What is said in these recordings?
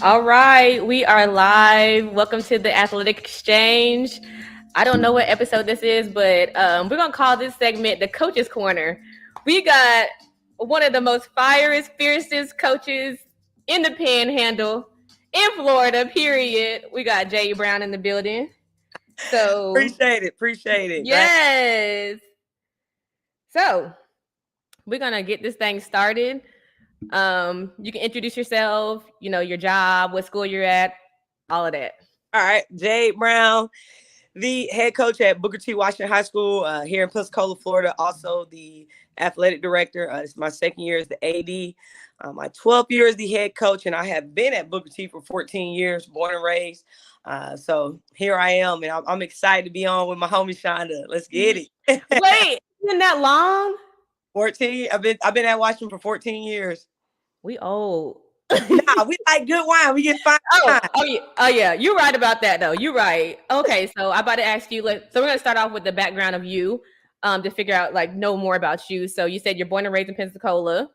All right, we are live. Welcome to the Athletic Exchange. I don't know what episode this is, but we're gonna call this segment the Coach's Corner. We got one of the most fiercest coaches in the Panhandle in Florida. Period. We got Jade Brown in the building. So Appreciate it. Glad. yes. So we're gonna get this thing started. You can introduce yourself, your job, what school you're at, all of that. All right, Jade Brown, the head coach at Booker T. Washington High School here in Pensacola, Florida. Also the athletic director. It's my second year as the AD. My 12th year as the head coach, and I have been at Booker T for 14 years, born and raised. So here I am, and I'm excited to be on with my homie Shonda. Let's get it. Wait, isn't that long? 14. I've been at Washington for 14 years. We old. Nah, we like good wine. We get fine. Oh yeah. You're right about that though. You're right. Okay, so I'm about to ask you. So we're gonna start off with the background of you, to figure out know more about you. So you said you're born and raised in Pensacola.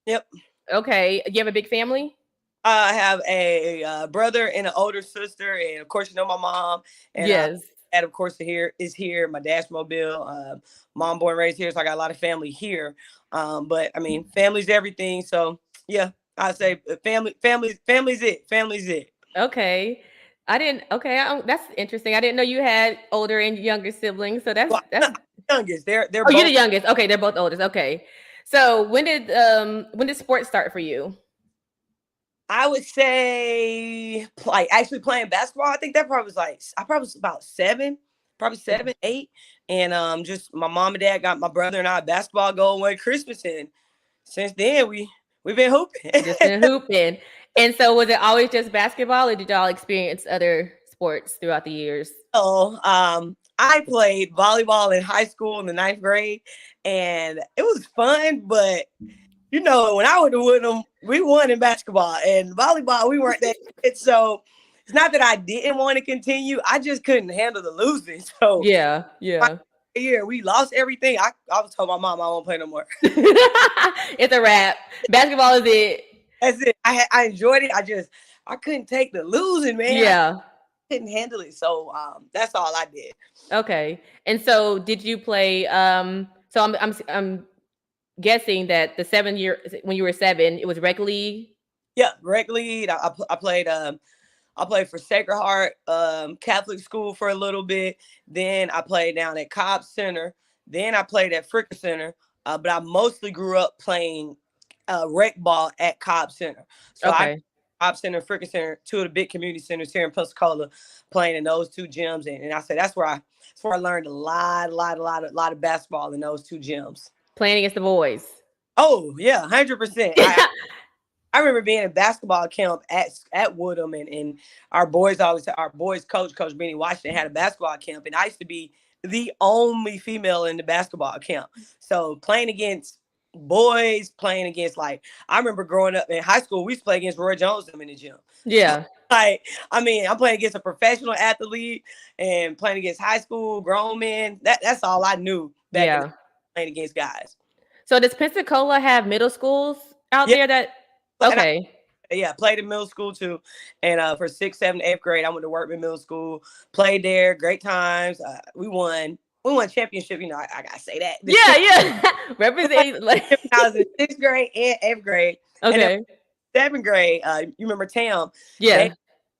Yep. Okay. You have a big family? I have a brother and an older sister, and of course, my mom. And yes. Dad, of course, is here. My dad's Mobile. Mom born and raised here, so I got a lot of family here. But I mean, family's everything. So yeah, I say family's it. Family's it. Okay. That's interesting. I didn't know you had older and younger siblings. So that's youngest. They're both. You're the youngest. Okay, they're both oldest. Okay. So when did sports start for you? I would say actually playing basketball. I think that probably was I probably was about 7, 8. And just my mom and dad got my brother and I basketball going one Christmas, and since then we've been hooping. And so was it always just basketball, or did y'all experience other sports throughout the years? Oh, I played volleyball in high school in the 9th grade, and it was fun, but when I was with them, we won in basketball, and volleyball, we weren't that good. So it's not that I didn't want to continue. I just couldn't handle the losing. So yeah. Year we lost everything. I was told my mom I won't play no more. It's a wrap. Basketball is it. That's it. I enjoyed it. I couldn't take the losing, man. Yeah. I couldn't handle it. So that's all I did. Okay. And so did you play so I'm guessing that the 7 year when you were 7, it was rec league? Yeah, rec league. I played I played for Sacred Heart Catholic School for a little bit. Then I played down at Cobb Center. Then I played at Fricker Center. But I mostly grew up playing rec ball at Cobb Center. So okay. Cobb Center, Fricker Center, 2 of the big community centers here in Pensacola, playing in those 2 gyms. And I said that's where I learned a lot of basketball in those 2 gyms. Playing against the boys. Oh yeah, 100%. I remember being in basketball camp at Woodham, and our boys coach Benny Washington had a basketball camp, and I used to be the only female in the basketball camp. So playing against boys, playing against I remember growing up in high school, we used to play against Roy Jones in the gym. Yeah. I'm playing against a professional athlete and playing against high school grown men. That's all I knew back then, playing against guys. So does Pensacola have middle schools out there that? Okay. Played in middle school too. And for 6th, 7th, 8th grade, I went to Workman Middle School, played there, great times. We won championship, I gotta say that. Yeah. Represent I was in 6th grade and 8th grade. Okay. And 7th grade, you remember Tam? Yeah. They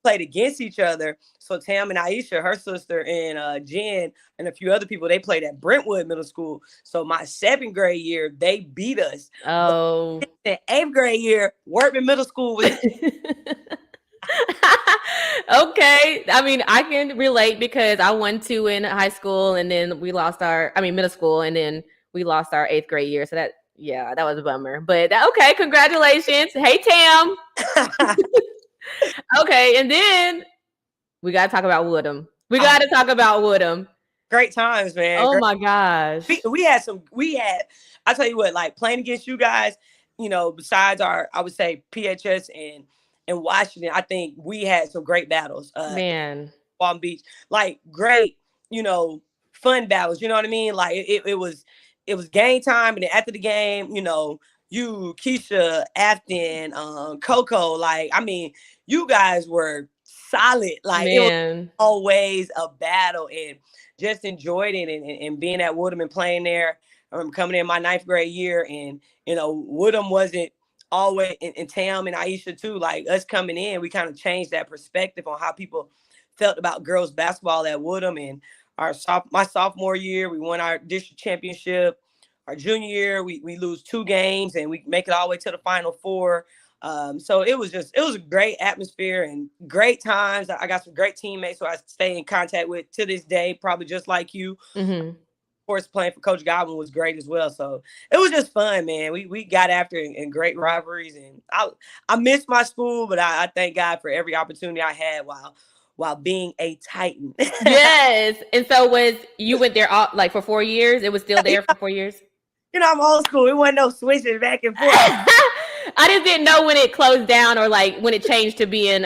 played against each other. So Tam and Aisha, her sister, and Jen and a few other people, they played at Brentwood Middle School. So my 7th grade year, they beat us. Oh. The 8th grade year, Workman Middle School was. Okay. I mean, I can relate because I won 2 in high school, and then we lost middle school, and then we lost our 8th grade year. So that was a bummer. But okay, congratulations. Hey, Tam. Okay, and then we got to talk about Woodham. Great times, man. Oh my gosh. We had I tell you what, playing against you guys, besides I would say PHS and Washington, I think we had some great battles. Man. Palm Beach, great, fun battles. You know what I mean? It was game time, and then after the game, you, Keisha, Afton, Coco. Like, I mean, you guys were solid. Like, it was Man. always a battle, and just enjoyed it, and being at Woodham and playing there. I remember coming in my ninth grade year, and Woodham wasn't always, and Tam and Aisha too. Like, us coming in, we kind of changed that perspective on how people felt about girls basketball at Woodham. And my sophomore year, we won our district championship. Our junior year, we lose 2 games and we make it all the way to the Final Four. So it was a great atmosphere and great times. I got some great teammates who I stay in contact with to this day, probably just like you. Mm-hmm. Of course, playing for Coach Godwin was great as well. So it was just fun, man. We got after it in great rivalries, and I miss my school, but I thank God for every opportunity I had while being a Titan. Yes. And so you went there all, like, for 4 years? It was still there for 4 years? I'm old school. It wasn't no switching back and forth. I just didn't know when it closed down or like when it changed to being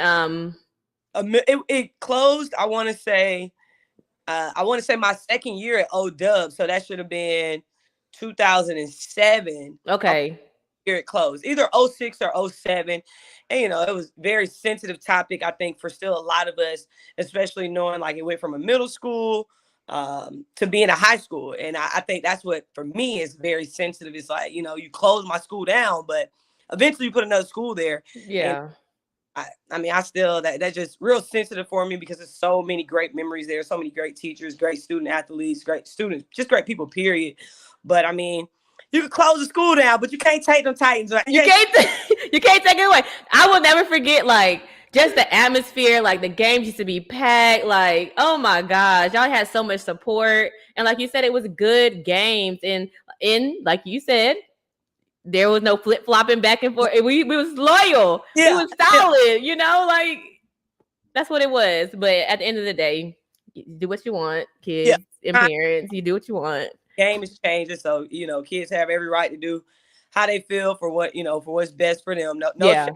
it closed. I want to say my second year at O-Dub, so that should have been 2007. okay. Year it closed, either 06 or 07. And it was a very sensitive topic, I think, for still a lot of us, especially knowing like it went from a middle school to being a high school. And I think that's what for me is very sensitive. It's like, you close my school down, but eventually you put another school there. And Yeah. I mean, I still, that's just real sensitive for me because there's so many great memories there, so many great teachers, great student athletes, great students, just great people, period. But I mean, you can close the school down, but you can't take them Titans. You can't you can't take it away. I will never forget, like, just the atmosphere. Like, the games used to be packed. Like, oh my gosh, y'all had so much support, and like you said, it was good games. And like you said, there was no flip flopping back and forth. We was loyal. Yeah. We was solid. Like, that's what it was. But at the end of the day, you do what you want, kids and parents. You do what you want. Game is changing, so kids have every right to do how they feel for what's best for them. No, Yeah.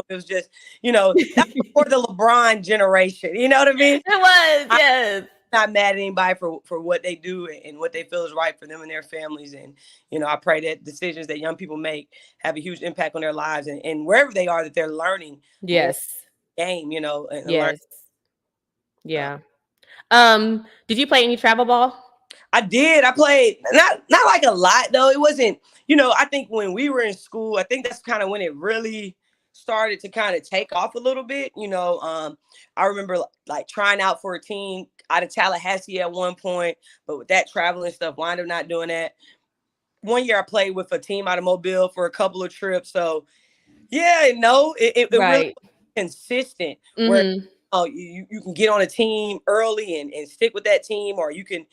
it was just that's before the LeBron generation. You know what I mean? It was, yes. I'm not mad at anybody for what they do and what they feel is right for them and their families. And I pray that decisions that young people make have a huge impact on their lives and wherever they are, that they're learning. Yes. Game, and yes. Yeah. Did you play any travel ball? I did. I played not like a lot though. It wasn't, I think when we were in school, I think that's kind of when it really started to kind of take off a little bit. I remember like trying out for a team out of Tallahassee at one point, but with that traveling stuff, wound up not doing that. One year I played with a team out of Mobile for a couple of trips. So yeah, it right. really consistent. Where you can get on a team early and stick with that team, or you can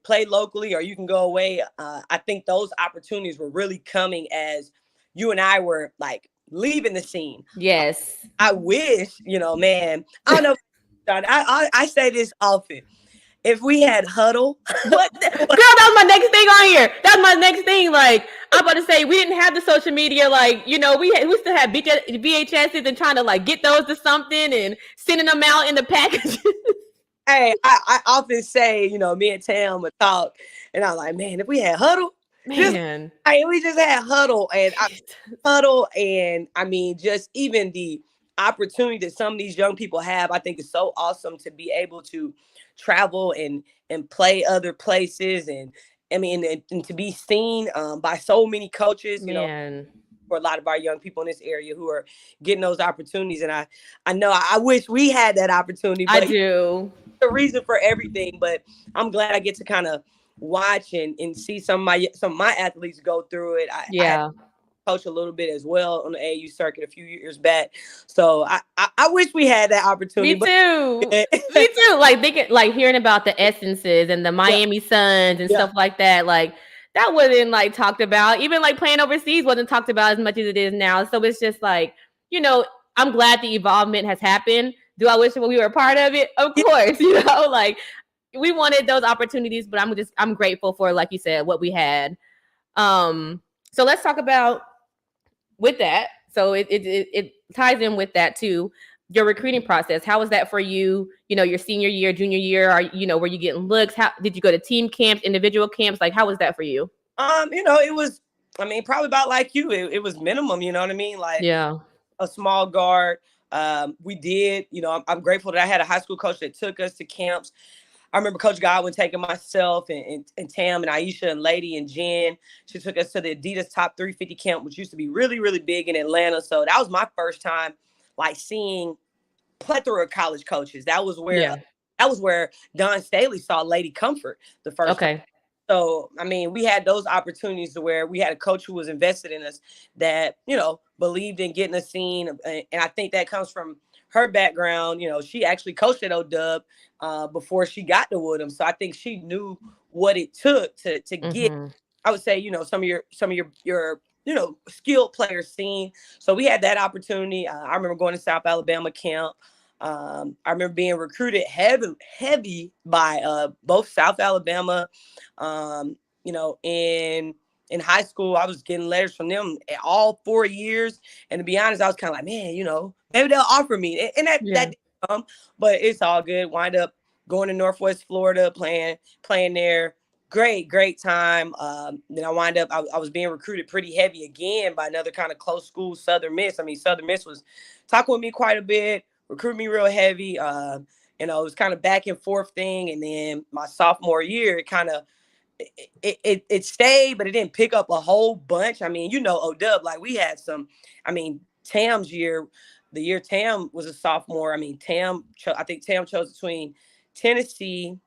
play locally, or you can go away. I think those opportunities were really coming as you and I were like leaving the scene. Yes. I wish, man, I don't know. I say this often. If we had huddle, what? Girl, that was my next thing on here. That's my next thing. Like, I'm about to say, we didn't have the social media. Like, we still had VHSs and trying to like get those to something and sending them out in the packages. Hey, I often say, me and Tam would talk, and I'm like, man, if we had huddle, man, we just had huddle, and I mean, just even the opportunity that some of these young people have, I think is so awesome to be able to travel and play other places, and I mean, and to be seen by so many coaches, for a lot of our young people in this area who are getting those opportunities. And I know I wish we had that opportunity. But I do. The reason for everything, but I'm glad I get to kind of watch and see some of my athletes go through it. I coach a little bit as well on the AAU circuit a few years back. So I wish we had that opportunity. Me too. Me too. Like hearing about the Essences and the Miami Suns and stuff like that. Like that wasn't like talked about. Even like playing overseas wasn't talked about as much as it is now. So it's just like, I'm glad the evolvement has happened. Do I wish we were a part of it? Of course, like we wanted those opportunities, but I'm grateful for, like you said, what we had. So let's talk about with that. So it ties in with that too. Your recruiting process. How was that for you? Your senior year, junior year, were you getting looks? How did you go to team camps, individual camps? Like, how was that for you? It was I mean, probably about like you. It was minimum, you know what I mean? Like Yeah. a small guard. We did, I'm grateful that I had a high school coach that took us to camps. I remember Coach Godwin taking myself and Tam and Aisha and Lady and Jen. She took us to the Adidas Top 350 camp, which used to be really, really big in Atlanta. So that was my first time like seeing plethora of college coaches. Yeah. That was where Don Staley saw Lady Comfort the first time. Okay. So, I mean, we had those opportunities to where we had a coach who was invested in us that, believed in getting us seen. And I think that comes from her background. She actually coached at OW before she got to Woodham. So I think she knew what it took to get, Mm-hmm. I would say, some of your skilled players seen. So we had that opportunity. I remember going to South Alabama camp. I remember being recruited heavy by both South Alabama. In high school, I was getting letters from them all 4 years. And to be honest, I was kind of like, man, maybe they'll offer me. And that Yeah. didn't come, but it's all good. Wind up going to Northwest Florida, playing there. Great time. Then I wind up, I was being recruited pretty heavy again by another kind of close school, Southern Miss. I mean, Southern Miss was talking with me quite a bit, recruited me real heavy. It was kind of back and forth thing. And then my sophomore year, it kind of, it stayed, but it didn't pick up a whole bunch. I mean, OW, like we had some, I mean, Tam's year, the year Tam was a sophomore. I mean, I think Tam chose between Tennessee,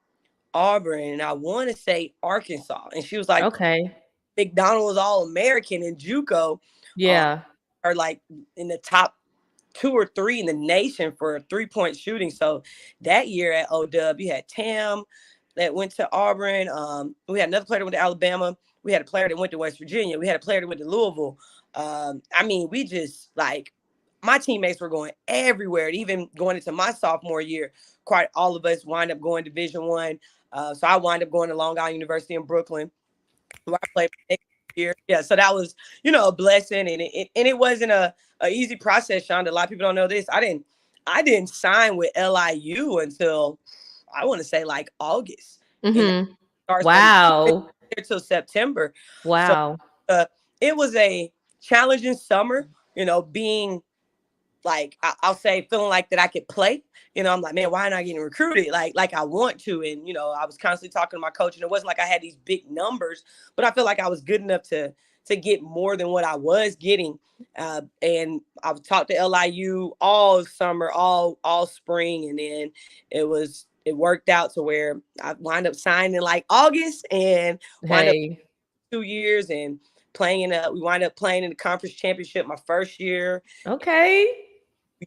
Auburn, and I want to say Arkansas. And she was like Okay. McDonald's All-American in JUCO, uh, Yeah. or like in the top 2 or 3 in the nation for 3-point shooting. So that year at OW, you had Tam that went to Auburn. We had another player that went to Alabama. We had a player that went to West Virginia. We had a player that went to Louisville. I mean, we just like my teammates were going everywhere. And even going into my sophomore year, quite all of us wind up going Division 1. So I wind up going to Long Island University in Brooklyn, where I played next year. Yeah, so that was, a blessing, and it wasn't a easy process, Shonda. A lot of people don't know this. I didn't sign with LIU until I want to say like August, and that Mm-hmm. starts Wow. until September. So Wow. it was a challenging summer, being like I'll say feeling like that I could play. I'm like, man, why am I not getting recruited like I want to? And I was constantly talking to my coach, and it wasn't like I had these big numbers, but I feel like I was good enough to get more than what I was getting. And I've talked to LIU all summer, all spring, and then it worked out to where I wind up signing in like August and wind up Hey. 2 years and we wind up playing in the conference championship my first year. Okay.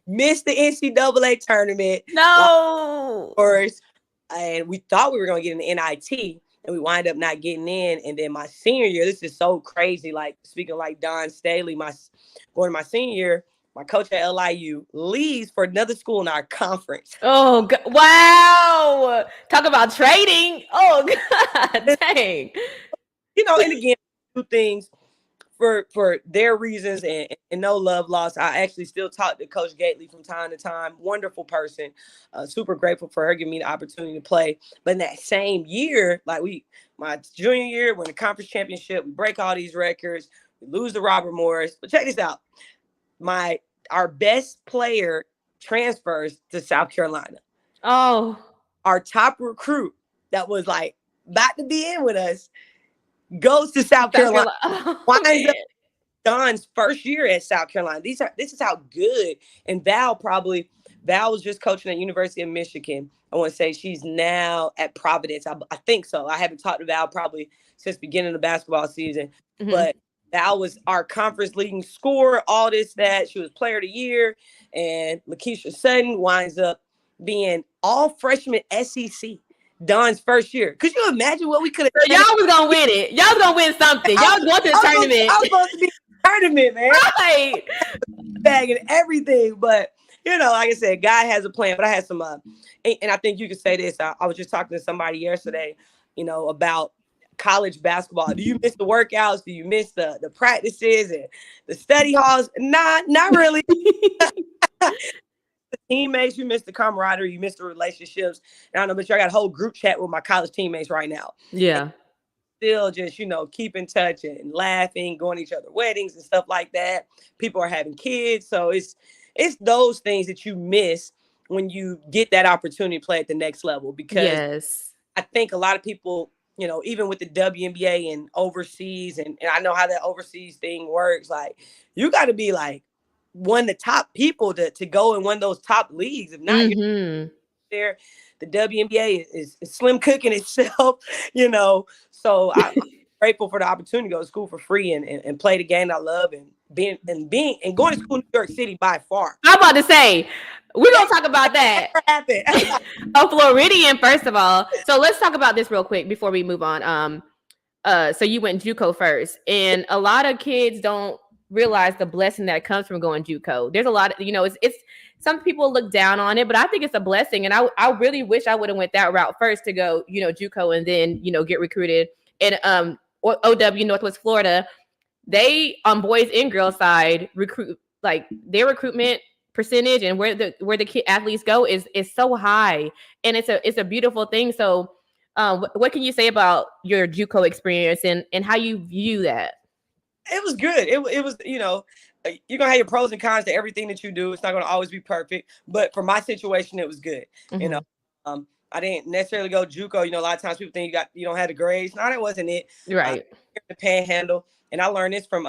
Missed the NCAA tournament, like No. course, and we thought we were going to get an NIT, and we wind up not getting in. And then my senior year, this is so crazy. Like speaking like Don Staley, going to my senior year, my coach at LIU leaves for another school in our conference. Oh, wow. Talk about trading. Oh, God. Dang. And again, two things for their reasons and no love lost. I actually still talk to Coach Gately from time to time. Wonderful person. Super grateful for her giving me the opportunity to play. But in that same year, like my junior year, win the conference championship, we break all these records, we lose to Robert Morris. But check this out. Our best player transfers to South Carolina. Oh. Our top recruit that was like about to be in with us goes to South Carolina. Oh, Winds man. up Don's first year at South Carolina. This is how good. And Val was just coaching at University of Michigan. I want to say she's now at Providence. I think so. I haven't talked to Val probably since beginning of the basketball season. Mm-hmm. But Val was our conference leading scorer, all this, that. She was player of the year. And Lakeisha Sutton winds up being all freshman SEC. Don's first year. Could you imagine what we could have done? Y'all was gonna win it. Y'all was gonna win something. Y'all was going to the tournament. I was supposed to be in the tournament, man. Right. Bag and everything, but like I said, God has a plan. But I had some, and I think you could say this. I was just talking to somebody yesterday, about college basketball. Do you miss the workouts? Do you miss the practices and the study halls? Nah, not really. The teammates, you miss the camaraderie, you miss the relationships. And I don't know, but I got a whole group chat with my college teammates right now. Yeah. still just, keep in touch and laughing, going to each other weddings and stuff like that. People are having kids. So it's those things that you miss when you get that opportunity to play at the next level. Because Yes. I think a lot of people, even with the WNBA and overseas, and I know how that overseas thing works, like you got to be like one of the top people to go in one of those top leagues. If not, you're Mm-hmm. there. The WNBA is slim cooking itself, you know. So I'm grateful for the opportunity to go to school for free and play the game I love and being going to school in New York City by far. I'm about to say, we're That gonna talk about that. never happened. A Floridian, first of all. So let's talk about this real quick before we move on. So you went JUCO first, and a lot of kids don't realize the blessing that comes from going JUCO. There's a lot of, it's some people look down on it, but I think it's a blessing, and I really wish I would have went that route first to go, JUCO, and then get recruited. And OW Northwest Florida, they on boys and girls side recruit, like their recruitment percentage and where the kid athletes go is so high, and it's a beautiful thing. So what can you say about your JUCO experience and how you view that? It was good. It was, you're gonna have your pros and cons to everything that you do. It's not gonna always be perfect, but for my situation, it was good. You know, Mm-hmm. I didn't necessarily go JUCO. A lot of times people think you don't have the grades. No, that wasn't it. Right. The Panhandle, and I learned this from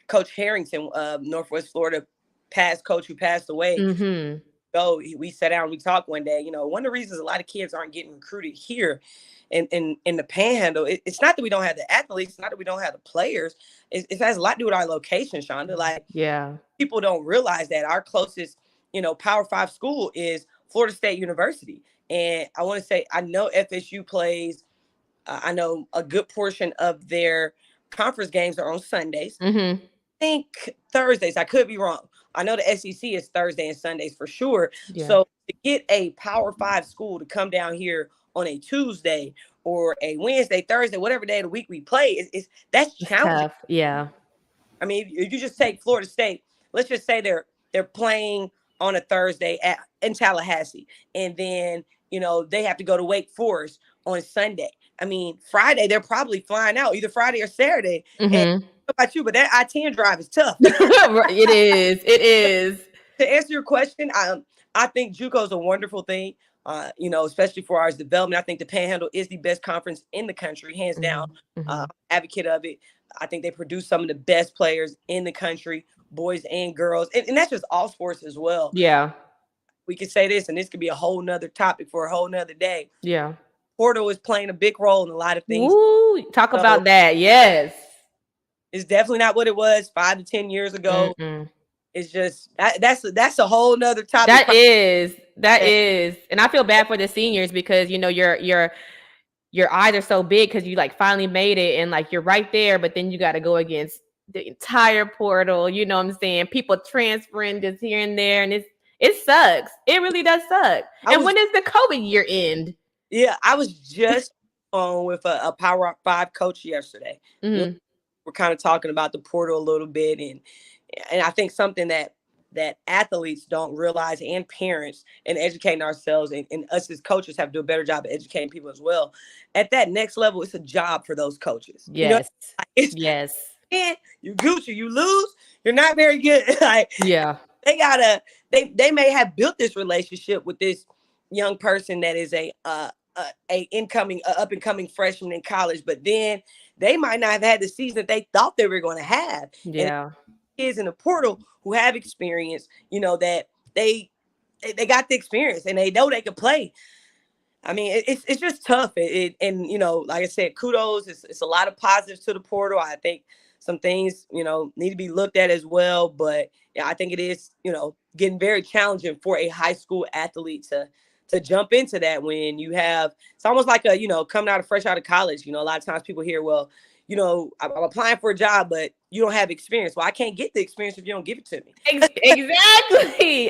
Coach Harrington, Northwest Florida, past coach who passed away. Mm-hmm. So we sat down and we talked one day. One of the reasons a lot of kids aren't getting recruited here in the Panhandle, it's not that we don't have the athletes, it's not that we don't have the players. It has a lot to do with our location, Shonda. Like, Yeah. people don't realize that our closest, Power 5 school is Florida State University. And I want to say, I know FSU plays, I know a good portion of their conference games are on Sundays. Mm-hmm. Think Thursdays. I could be wrong. I know the SEC is Thursday and Sundays for sure. Yeah. So to get a Power 5 school to come down here on a Tuesday or a Wednesday, Thursday, whatever day of the week we play, that's It's challenging. tough. Yeah. I mean, if you just take Florida State, let's just say they're playing on a Thursday in Tallahassee, and then they have to go to Wake Forest on Sunday. I mean, Friday they're probably flying out either Friday or Saturday. And Mm-hmm. about you, but that I-10 drive is tough. It is. It is. To answer your question, I think JUCO is a wonderful thing. Especially for our development. I think the Panhandle is the best conference in the country, hands down. Mm-hmm. Mm-hmm. Advocate of it. I think they produce some of the best players in the country, boys and girls, and that's just all sports as well. Yeah. We could say this, and this could be a whole nother topic for a whole nother day. Yeah. Portal is playing a big role in a lot of things. Woo, talk So about that. Yes. it's definitely not what it was 5 to 10 years ago. Mm-mm. It's just that's a whole nother topic. That is, and I feel bad for the seniors because your eyes are so big because you like finally made it and like you're right there, but then you got to go against the entire portal. You know what I'm saying? People transferring just here and there, and it sucks. It really does suck. And when does the COVID year end? Yeah, I was just on with a Power 5 coach yesterday. Mm-hmm. We're kind of talking about the portal a little bit, and I think something that athletes don't realize, and parents, and educating ourselves, and us as coaches have to do a better job of educating people as well. At that next level, it's a job for those coaches. Yes. Yes. You Gucci, you lose, you're not very good. Like, yeah. They may have built this relationship with this young person that is a up and coming freshman in college, but then they might not have had the season that they thought they were going to have. Yeah. And kids in the portal who have experience, that they got the experience and they know they can play. I mean, it's just tough. And like I said, kudos. It's a lot of positives to the portal. I think some things, need to be looked at as well. But yeah, I think it is, getting very challenging for a high school athlete to jump into that when you have, it's almost like coming fresh out of college. A lot of times people hear, well, I'm applying for a job, but you don't have experience. Well, I can't get the experience if you don't give it to me.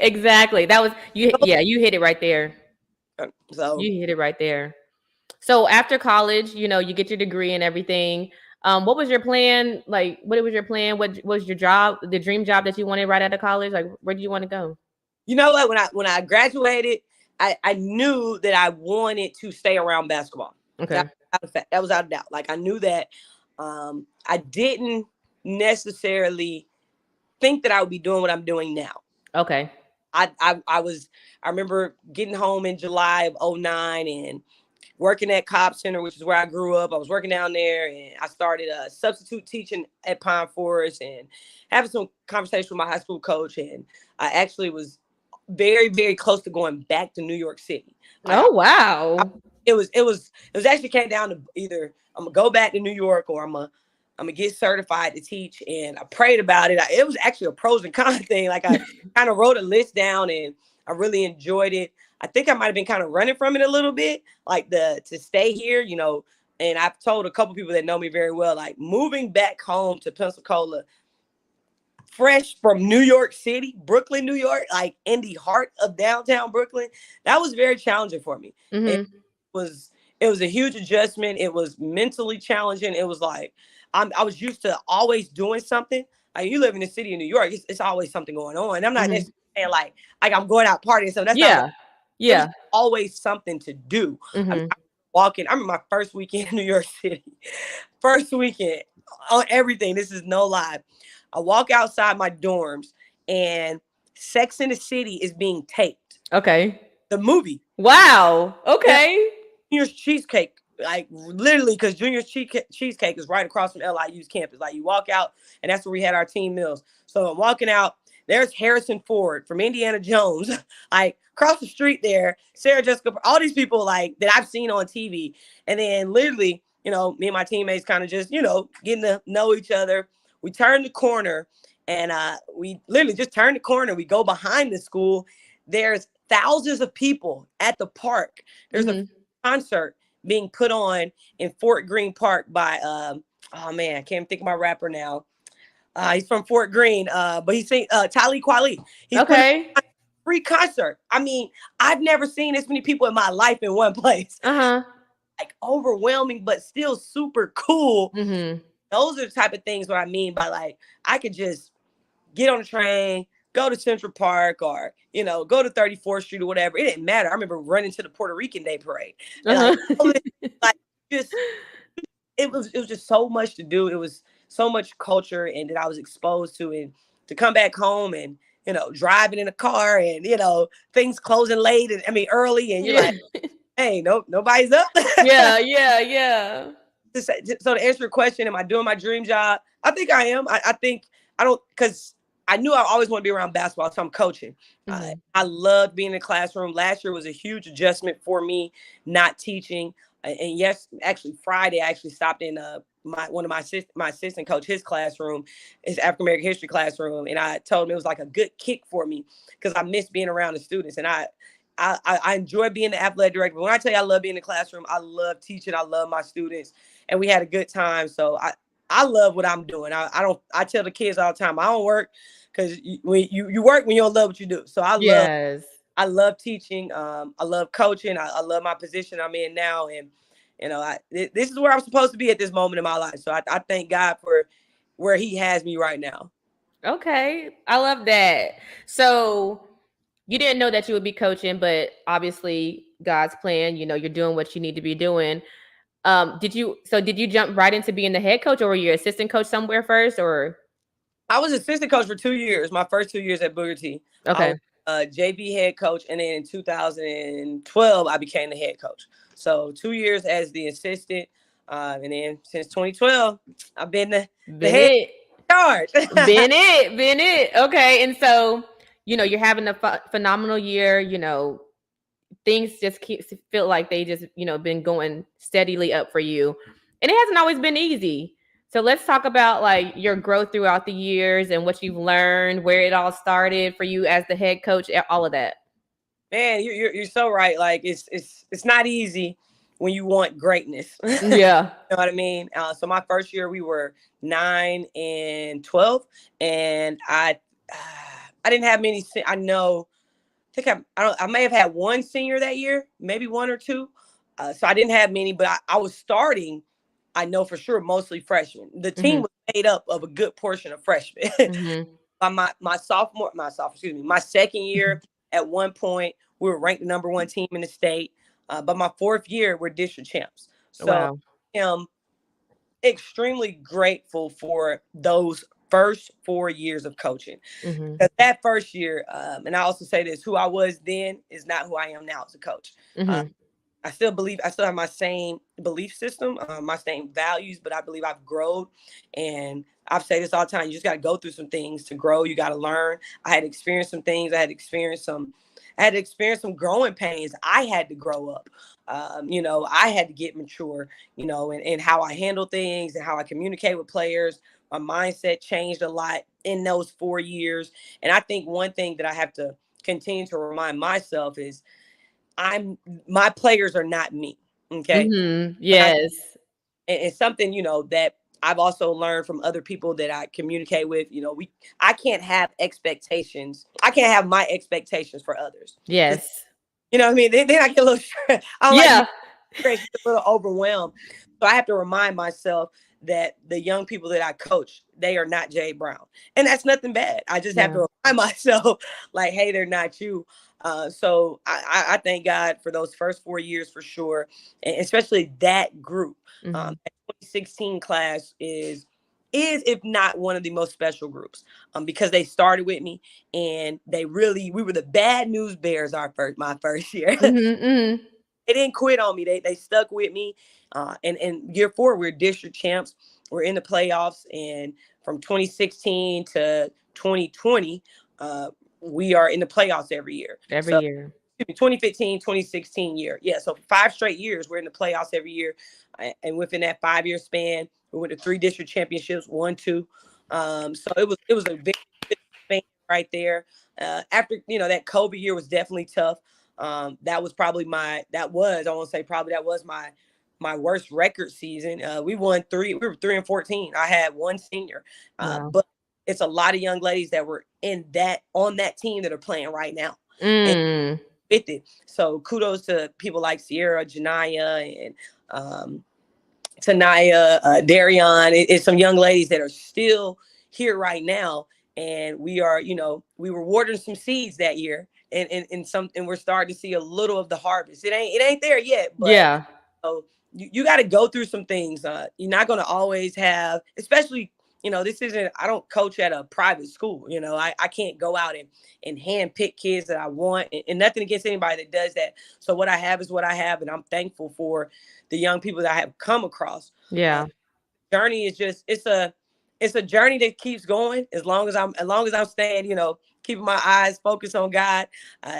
Exactly. That was you. Yeah, you hit it right there. So you hit it right there. So after college, you get your degree and everything. What was your plan? Like, what was your plan? What was your job, the dream job that you wanted right out of college? Like, where do you want to go? You know what? When I graduated, I knew that I wanted to stay around basketball. Okay. out of fact. That was out of doubt. Like I knew that. I didn't necessarily think that I would be doing what I'm doing now. Okay. I remember getting home in July of '09 and working at Cobb Center, which is where I grew up. I was working down there, and I started substitute teaching at Pine Forest and having some conversation with my high school coach. And I actually was very, very close to going back to New York City. Oh wow. It was actually came down to either I'm gonna go back to New York or I'm gonna get certified to teach. And I prayed about it. It was actually a pros and cons thing. Like I kind of wrote a list down and I really enjoyed it. I think I might have been kind of running from it a little bit, like to stay here, And I've told a couple people that know me very well, like moving back home to Pensacola, fresh from New York City, Brooklyn, New York, like in the heart of downtown Brooklyn, that was very challenging for me. It was it was a huge adjustment. It was mentally challenging. It was like I was used to always doing something. Like you live in the city of New York, it's always something going on. And I'm not necessarily saying like I'm going out partying. So that's not what it was always something to do. I mean, I remember my first weekend in New York City. First weekend on everything. This is no lie. I walk outside my dorms and Sex in the City is being taped. Okay. The movie. Wow. Okay. Junior's Cheesecake. Like literally, because Junior's Cheesecake is right across from LIU's campus. Like you walk out and that's where we had our team meals. So I'm walking out. There's Harrison Ford from Indiana Jones, like across the street there. Sarah Jessica, all these people like that I've seen on TV. And then literally, me and my teammates kind of just, getting to know each other. We turn the corner and we literally just turn the corner. We go behind the school. There's thousands of people at the park. There's a concert being put on in Fort Greene Park by, oh man, I can't think of my rapper now. He's from Fort Greene, but he's sing Talib Kweli. He's putting on a free concert. I mean, I've never seen this many people in my life in one place. Like overwhelming, but still super cool. Those are the type of things what I mean by like I could just get on a train, go to Central Park, or go to 34th Street or whatever. It didn't matter. I remember running to the Puerto Rican Day Parade. And just it was just so much to do. It was so much culture and that I was exposed to, and to come back home and driving in a car and things closing late and early, and you're like, hey, nobody's up. Yeah. So to answer your question, am I doing my dream job? I think I am. I think I don't, because I knew I always want to be around basketball, so I'm coaching. I loved being in the classroom. Last year was a huge adjustment for me, not teaching. And yes, actually Friday, I actually stopped in one of my assistant coach, his classroom, his African American history classroom, and I told him it was like a good kick for me because I miss being around the students, and I enjoy being the athletic director. But when I tell you I love being in the classroom, I love teaching. I love my students, and we had a good time. So I love what I'm doing. I tell the kids all the time, I don't work because you work when you don't love what you do. So I love teaching. I love coaching. I love my position I'm in now. And, this is where I'm supposed to be at this moment in my life. So I thank God for where he has me right now. Okay. I love that. So you didn't know that you would be coaching, but obviously God's plan, you're doing what you need to be doing. Did you jump right into being the head coach, or were you assistant coach somewhere first, or? I was assistant coach for 2 years. My first 2 years at Booker T. Okay. I was JV head coach, and then in 2012 I became the head coach. So 2 years as the assistant, and then since 2012 I've been the head charge. been it. Okay, and so you're having a phenomenal year. Things just feel like they just been going steadily up for you, and it hasn't always been easy. So let's talk about like your growth throughout the years and what you've learned, where it all started for you as the head coach, all of that. Man, you're so right. Like it's not easy when you want greatness. Yeah. You know what I mean? So my first year we were 9 and 12, and I didn't have many. I may have had one senior that year, maybe one or two. So I didn't have many, but I was starting. I know for sure, mostly freshmen. The team was made up of a good portion of freshmen. By my second year, at one point, we were ranked the #1 team in the state. But my fourth year, we're district champs. So Wow. I am extremely grateful for those first 4 years of coaching. Mm-hmm. Because that first year, and I also say this, who I was then is not who I am now as a coach. Uh, Mm-hmm. I still have my same belief system, my same values, but I believe I've grown. And I've said this all the time: you just got to go through some things to grow. You got to learn. I had experienced some things. I had experienced some growing pains. I had to grow up. I had to get mature. And how I handle things and how I communicate with players. My mindset changed a lot in those 4 years. And I think one thing that I have to continue to remind myself is I'm my players are not me. Okay. Mm-hmm. And Yes. it's something, that I've also learned from other people that I communicate with. I can't have expectations. I can't have my expectations for others. Because Yes. you know what I mean? Then I get a little I don't like being Yeah. stressed, get a little overwhelmed. So I have to remind myself that the young people that I coach, they are not Jade Brown. And that's nothing bad. I just have Yeah. to remind myself, like, hey, they're not you. So I thank God for those first 4 years for sure. And especially that group. Mm-hmm. That 2016 class is if not one of the most special groups, because they started with me and we were the bad news bears my first year. Mm-hmm. Mm-hmm. They didn't quit on me. They stuck with me. And year four, we're district champs. We're in the playoffs. And from 2016 to 2020, we are in the playoffs every year. Every So year. 2015, 2016 year. Yeah. So for 5 straight years, we're in the playoffs every year. And within that 5 year span, we went to 3 district championships, won two. So it was a very good span right there. After, that COVID year was definitely tough. That was probably I won't say probably, that was my worst record season. We were 3-14. I had one senior, Wow. but it's a lot of young ladies that were on that team that are playing right now. And Mm. with it. So kudos to people like Sierra, Janaya, and Tanaya, Darion. It's some young ladies that are still here right now. And we were watering some seeds that year. And we're starting to see a little of the harvest. It ain't there yet, but Yeah. so you got to go through some things. You're not going to always have, especially, this isn't, I don't coach at a private school. I can't go out and hand pick kids that I want, and nothing against anybody that does that. So what I have is what I have. And I'm thankful for the young people that I have come across. Uh, Yeah. Journey is just, it's a journey that keeps going as long as I'm staying, keeping my eyes focused on God.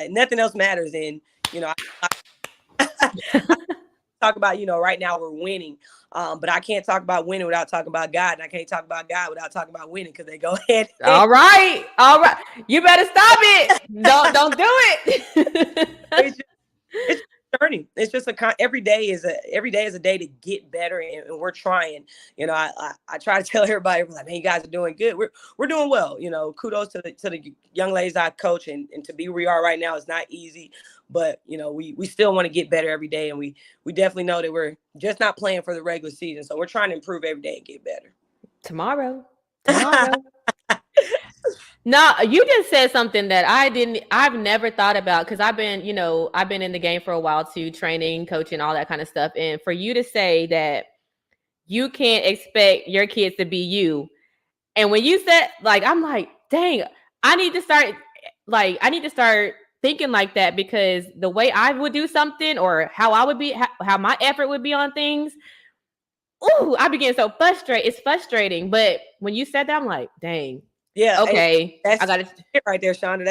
Nothing else matters. And, I talk about, right now we're winning. But I can't talk about winning without talking about God. And I can't talk about God without talking about winning, because they go hand in hand. All right. All right. You better stop it. Don't do it. It's just, it's a journey. It's just every day is a day to get better, and we're trying. I try to tell everybody, like, man, you guys are doing good. We're doing well. Kudos to the young ladies I coach, and to be where we are right now is not easy, but we still want to get better every day, and we definitely know that we're just not playing for the regular season, so we're trying to improve every day and get better. Tomorrow. Tomorrow. No, you just said something that I've never thought about, because I've been in the game for a while too, training, coaching, all that kind of stuff. And for you to say that you can't expect your kids to be you. And when you said, like, I'm like, dang, I need to start thinking like that, because the way I would do something, or how I would be, how my effort would be on things, ooh, I begin so frustrated. It's frustrating. But when you said that, I'm like, dang, Yeah, and okay, I that's got to. it right there, Shonda.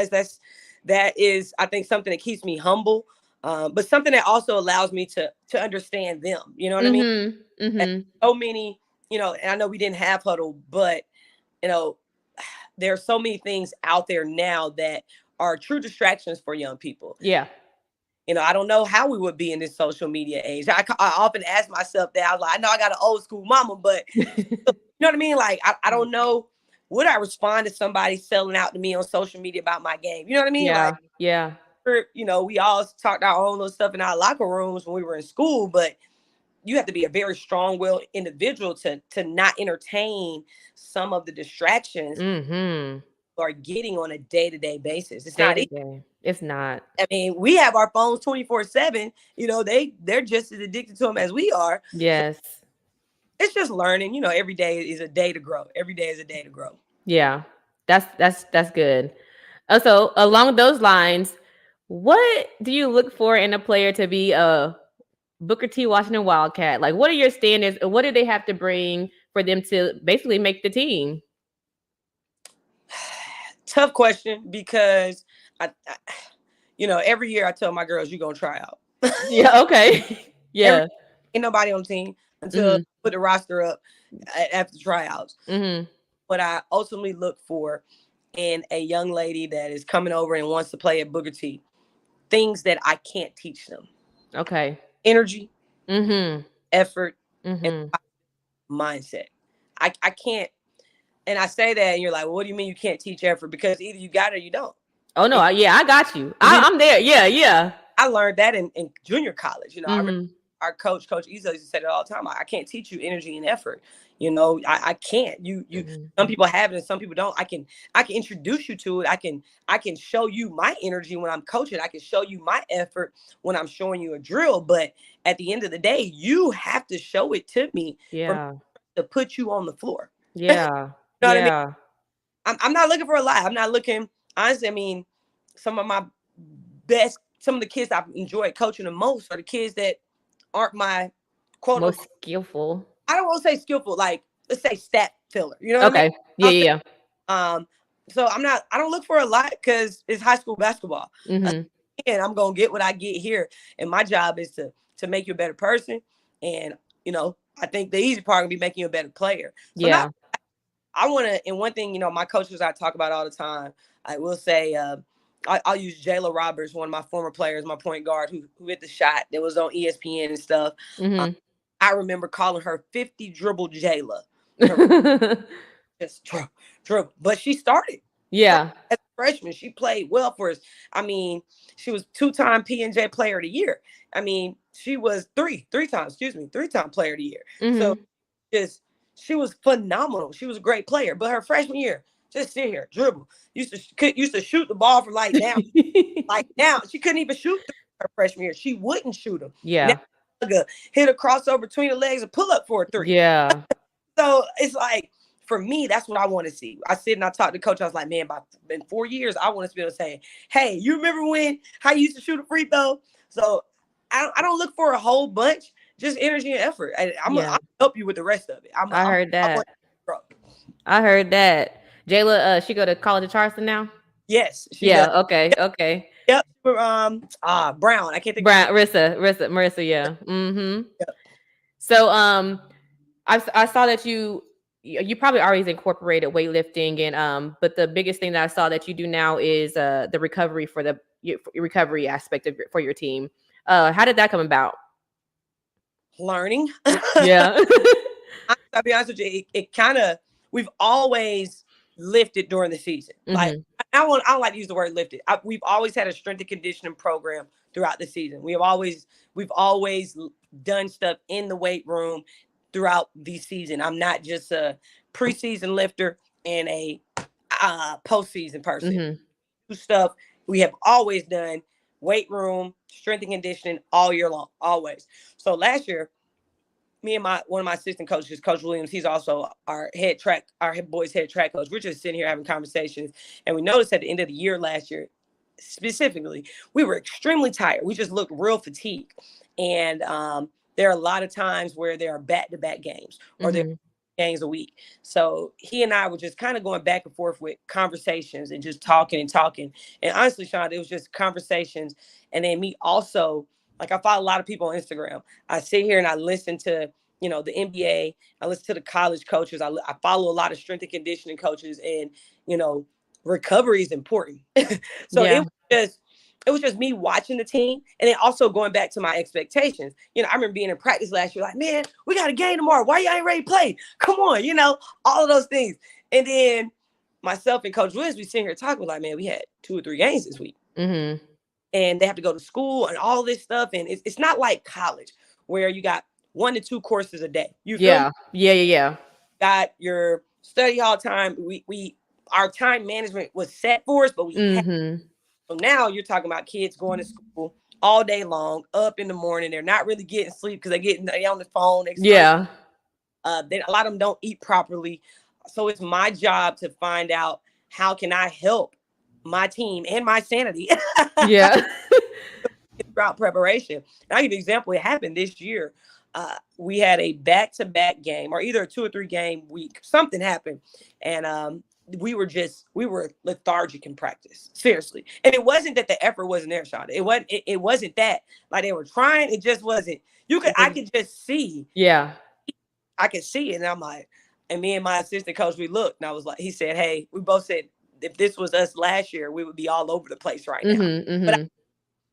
That is, I think, something that keeps me humble, but something that also allows me to understand them. You know what I mean? Mm-hmm. And Mm-hmm. so many, and I know we didn't have huddle, but you know, there are so many things out there now that are true distractions for young people. Yeah. I don't know how we would be in this social media age. I often ask myself that. I was like, I know I got an old school mama, but you know what I mean? Like, I don't know. Would I respond to somebody selling out to me on social media about my game? You know what I mean? Like, Yeah. Yeah. we all talked our own little stuff in our locker rooms when we were in school, but you have to be a very strong-willed individual to not entertain some of the distractions. Mm-hmm. are getting on a day-to-day basis. It's Day not to easy. day. It's not. I mean, we have our phones 24/7. They're just as addicted to them as we are. So Yes. it's just learning. Every day is a day to grow. Every day is a day to grow. Yeah. That's good. So along those lines, what do you look for in a player to be a Booker T Washington Wildcat? Like, what are your standards? What do they have to bring for them to basically make the team? Tough question because I every year I tell my girls you're gonna try out. Yeah. Okay. Every Yeah. Ain't nobody on the team until Mhm. put the roster up after tryouts. Mhm. What I ultimately look for in a young lady that is coming over and wants to play at Booker T, things that I can't teach them: Okay. energy, Mhm. effort, and Mhm. mindset. I can't, and I say that, and you're like, well, what do you mean you can't teach effort? Because either you got it or you don't. Oh no. If Yeah, I got you. you I'm there. Yeah. Yeah. I learned that in junior college. I remember Mhm. our Coach Izzo used to say it all the time. I can't teach you energy and effort. I can't. Mhm. Some people have it and some people don't. I can introduce you to it. I can show you my energy when I'm coaching. I can show you my effort when I'm showing you a drill. But at the end of the day, you have to show it to me for me Yeah. to put you on the floor. You Yeah. know what I mean? Yeah. I'm not looking for a lot. I'm not looking, honestly. I mean, some of the kids I've enjoyed coaching the most are the kids that aren't my quote Most unquote, skillful. I don't want to say skillful, like let's say stat filler. You know what I mean? Okay. Yeah. I'll say, Yeah. um, so I don't look for a lot because it's high school basketball. Yeah. Mhm. And I'm gonna get what I get here. And my job is to make you a better person. And I think the easy part will be making you a better player. So not Yeah. I want to, and one thing, my coaches I talk about all the time, I will say, I'll use Jayla Roberts, one of my former players, my point guard, who hit the shot that was on ESPN and stuff. Um, Mhm. I remember calling her 50 dribble Jayla. Her just dribble. But she started Yeah. as a freshman. She played well for us. I mean, she was two-time P&J player of the year. I mean, she was three-time player of the year. So Mhm. just she was phenomenal. She was a great player. But her freshman year, just sit here, dribble. Used to shoot the ball from like now. She couldn't even shoot her freshman year. She wouldn't shoot them. Now Yeah. hit a crossover between the legs and pull up for a three. Yeah. So it's like, for me, that's what I want to see. I sit and I talked to coach. I was like, man, in 4 years, I want to be able to say, hey, you remember how you used to shoot a free throw? So I don't look for a whole bunch, just energy and effort. Yeah. I'll help you with the rest of it. I heard I want that. to grow. I heard that. Jayla, she go to college of Charleston now? Yes, she does. Yeah. Okay. Yep, Okay. yep. Brown. I can't think of her name. Brian, Marissa. Yeah. Mm-hmm. Yep. So, I saw that you probably always incorporated weightlifting and but the biggest thing that I saw that you do now is the recovery for the recovery aspect of for your team. How did that come about? Learning. Yeah. I'll be honest with you, it kind of, we've always lifted during the season. Like, Mhm. I don't like to use the word lifted. We've always had a strength and conditioning program throughout the season. We've always done stuff in the weight room throughout the season. I'm not just a preseason lifter and a postseason person. Mhm. Do stuff we have always done, weight room, strength and conditioning all year long, always. So last year, me and one of my assistant coaches, Coach Williams, he's also our head boys head track coach. We're just sitting here having conversations, and we noticed at the end of the year last year, specifically, we were extremely tired. We just looked real fatigued, and there are a lot of times where there are back-to-back games or there Mhm. are games a week. So he and I were just kind of going back and forth with conversations and just talking and talking. And honestly, Sean, it was just conversations, and then me also, like, I follow a lot of people on Instagram. I sit here and I listen to, the NBA. I listen to the college coaches. I follow a lot of strength and conditioning coaches, and you know, recovery is important. So Yeah. it was just me watching the team, and then also going back to my expectations. I remember being in practice last year, like, man, we got a game tomorrow. Why y'all ain't ready to play? Come on, all of those things. And then myself and Coach Williams, we sitting here talking, like, man, we had 2 or 3 games this week, Mhm. and they have to go to school and all this stuff. And it's not like college where you got 1 to 2 courses a day. You feel me? Yeah. Yeah. Yeah. Yeah. Got your study hall time. We our time management was set for us, but we had. Mm-hmm. So now you're talking about kids going to school all day long, up in the morning. They're not really getting sleep because they on the phone, they screen. Yeah. A lot of them don't eat properly. So it's my job to find out how can I help my team and my sanity Yeah. throughout preparation. And I'll give you an example. It happened this year. We had a back-to-back game, or either a 2 or 3 game week. Something happened, and we were lethargic in practice, seriously. And it wasn't that the effort wasn't there, Sean. It wasn't that like they were trying. It just wasn't. I could just see. Yeah. I could see it, and I'm like, and me and my assistant coach, we looked, and I was like, he said, "Hey," we both said, "if this was us last year, we would be all over the place right now." Mm-hmm. But Mm-hmm.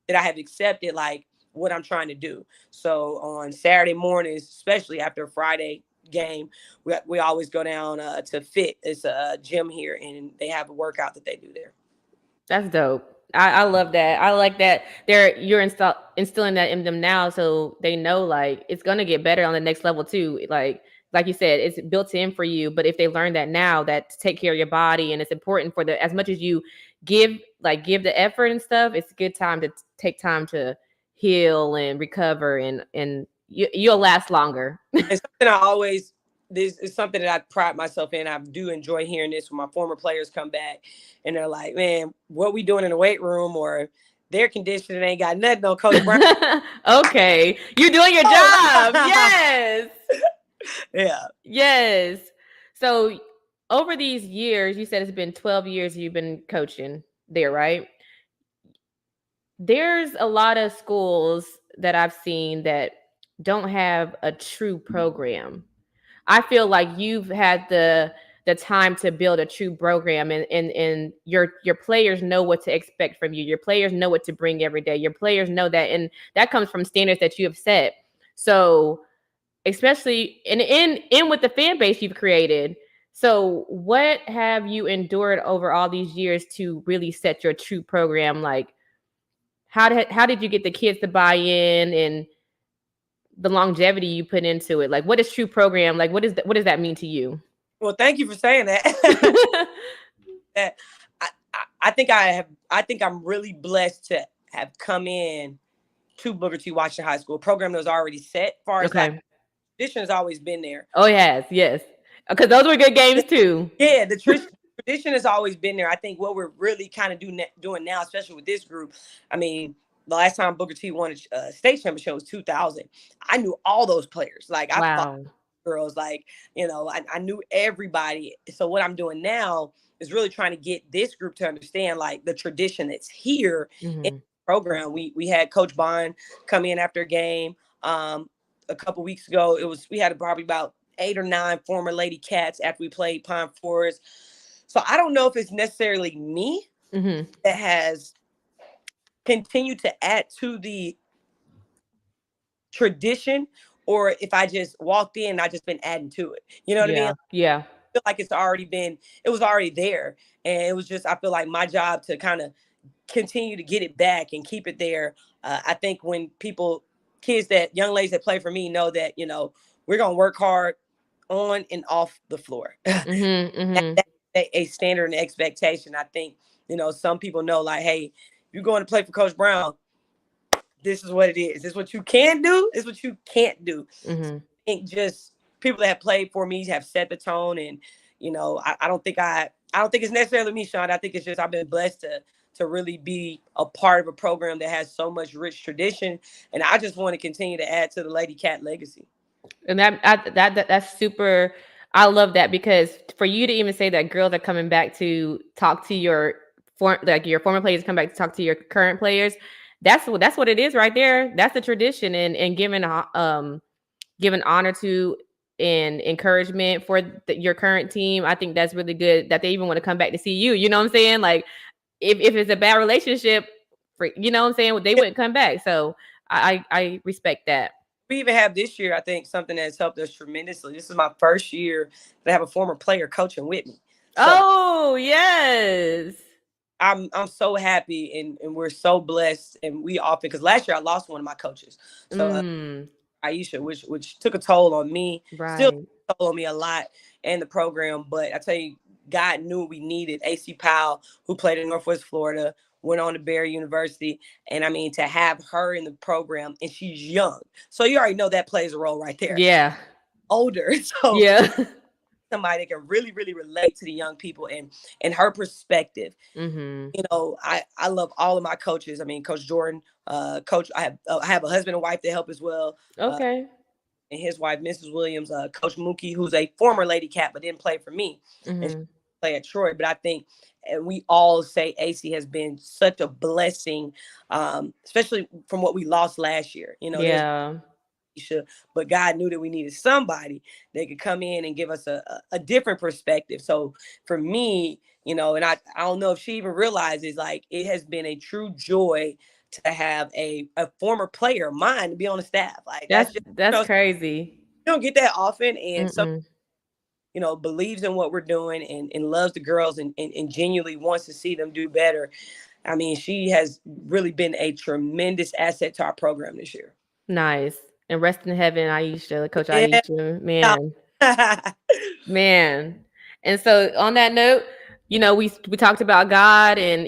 that I have accepted like what I'm trying to do. So on Saturday mornings, especially after a Friday game, we always go down to Fit. It's a gym here, and they have a workout that they do there. That's dope. I love that. I like that you're instilling that in them now, so they know like it's gonna get better on the next level too. Like you said, it's built in for you. But if they learn that now, that to take care of your body, and it's important for the as much as you give the effort and stuff, it's a good time to take time to heal and recover, and you'll last longer. And something I always this is something that I pride myself in. I do enjoy hearing this when my former players come back and they're like, "Man, what we doing in the weight room?" Or their conditioning ain't got nothing on Coach Brown. Okay, you're doing your job. Yes. Yeah. Yes. So over these years, you said it's been 12 years you've been coaching there, right? There's a lot of schools that I've seen that don't have a true program. I feel like you've had the time to build a true program, and your players know what to expect from you. Your players know what to bring every day. Your players know that, and that comes from standards that you have set. So especially in with the fan base you've created. So what have you endured over all these years to really set your true program? Like how did you get the kids to buy in, and the longevity you put into it? Like what is true program? Like what does that mean to you? Well, thank you for saying that. That I think I'm really blessed to have come in to Booker T. Washington High School, a program that was already set. Far as like Okay. tradition has always been there. Oh yes. Because those were good games too. Yeah, the tradition has always been there. I think what we're really kind of doing now, especially with this group, I mean, the last time Booker T won a state championship was 2000. I knew all those players. Like I fought Wow. girls, like I knew everybody. So what I'm doing now is really trying to get this group to understand like the tradition that's here in Mm-hmm. the program. We had Coach Bond come in after a game. A couple weeks ago, we had probably about 8 or 9 former Lady Cats after we played Pine Forest. So I don't know if it's necessarily me Mm-hmm. that has continued to add to the tradition, or if I just walked in and I just been adding to it. You know what I mean? Yeah. Yeah. Feel like it was already there. And it was just, I feel like my job to kind of continue to get it back and keep it there. I think when young ladies that play for me know that, we're going to work hard on and off the floor. Mm-hmm. Mm-hmm. That's a standard and expectation. I think, some people know like, hey, you're going to play for Coach Brown. This is what it is. This is what you can do. This is what you can't do. Mm-hmm. Think just people that have played for me have set the tone, and I don't think it's necessarily me, Sean. I think it's just I've been blessed to really be a part of a program that has so much rich tradition, and I just want to continue to add to the Lady Cat legacy. And that's super. I love that, because for you to even say that girls are coming back to talk to your former players, come back to talk to your current players. That's what it is right there. That's the tradition, and giving honor to and encouragement for your current team. I think that's really good that they even want to come back to see you. You know what I'm saying? Like if it's a bad relationship, you know what I'm saying, they wouldn't come back. So I respect that. We even have this year, I think, something that's helped us tremendously. This is my first year that I have a former player coaching with me. So Oh yes. I'm so happy, and we're so blessed, and we often, because last year I lost one of my coaches. So Mm, Aisha, which took a toll on me, still right. toll on me a lot and the program. But I tell you, God knew we needed. AC Powell, who played in Northwest Florida, went on to Barry University. And I mean, to have her in the program, and she's young. So you already know that plays a role right there. Yeah. Older. So Yeah. somebody that can really, really relate to the young people and her perspective. Mm-hmm. You know, I love all of my coaches. I mean, Coach Jordan, Coach, I have a husband and wife that help as well. Okay. And his wife, Mrs. Williams, Coach Mookie, who's a former Lady Cat but didn't play for me, and she Mm-hmm. play at Troy. But I think, and we all say AC has been such a blessing, especially from what we lost last year. You know, there's Yeah. but God knew that we needed somebody that could come in and give us a different perspective. So for me, you know, and I don't know if she even realizes, like, it has been a true joy to have a former player of mine to be on the staff. Like, that's just, That's crazy. you don't get that often. And so, Mm-mm. you know, believes in what we're doing and loves the girls and genuinely wants to see them do better. I mean, she has really been a tremendous asset to our program this year. Nice. And rest in heaven, Aisha, Coach Yeah. Aisha. Man. And so on that note, we talked about God, and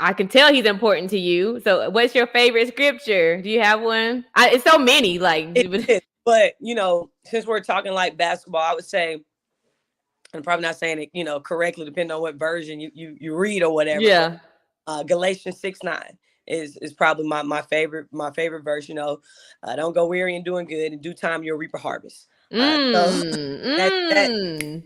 I can tell he's important to you. So what's your favorite scripture? Do you have one? It's so many, like. It is. But, you know, since we're talking like basketball, I would say, I'm probably not saying it, you know, correctly, depending on what version you read or whatever. Yeah. But Galatians 6:9 is probably my favorite verse. You know, don't go weary in doing good. In due time, you'll reap a harvest. So that that Mm.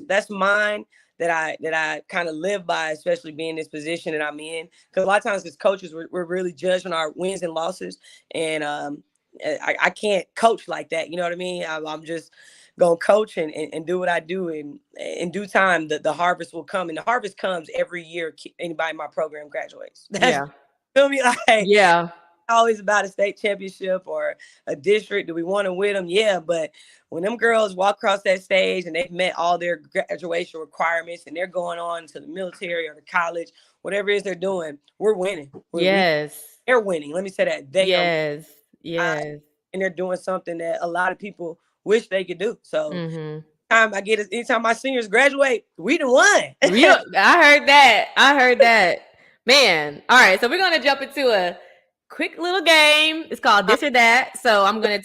that's mine that I kind of live by, especially being in this position that I'm in. Because a lot of times as coaches, we're really judged on our wins and losses, and I can't coach like that. You know what I mean? I'm just gonna coach and do what I do, and in due time, the harvest will come, and the harvest comes every year. Anybody in my program graduates. That's, Yeah. feel me, like, Yeah. always about a state championship or a district. Do we want to win them? Yeah, but when them girls walk across that stage and they've met all their graduation requirements and they're going on to the military or the college, whatever it is they're doing, we're winning. Yes. They're winning. Let me say that they are, Yes. Yes. and they're doing something that a lot of people wish they could do. So Mm-hmm. anytime my seniors graduate, we done won. I heard that. I heard that. Man. All right. So we're gonna jump into a quick little game. It's called This or That. So I'm gonna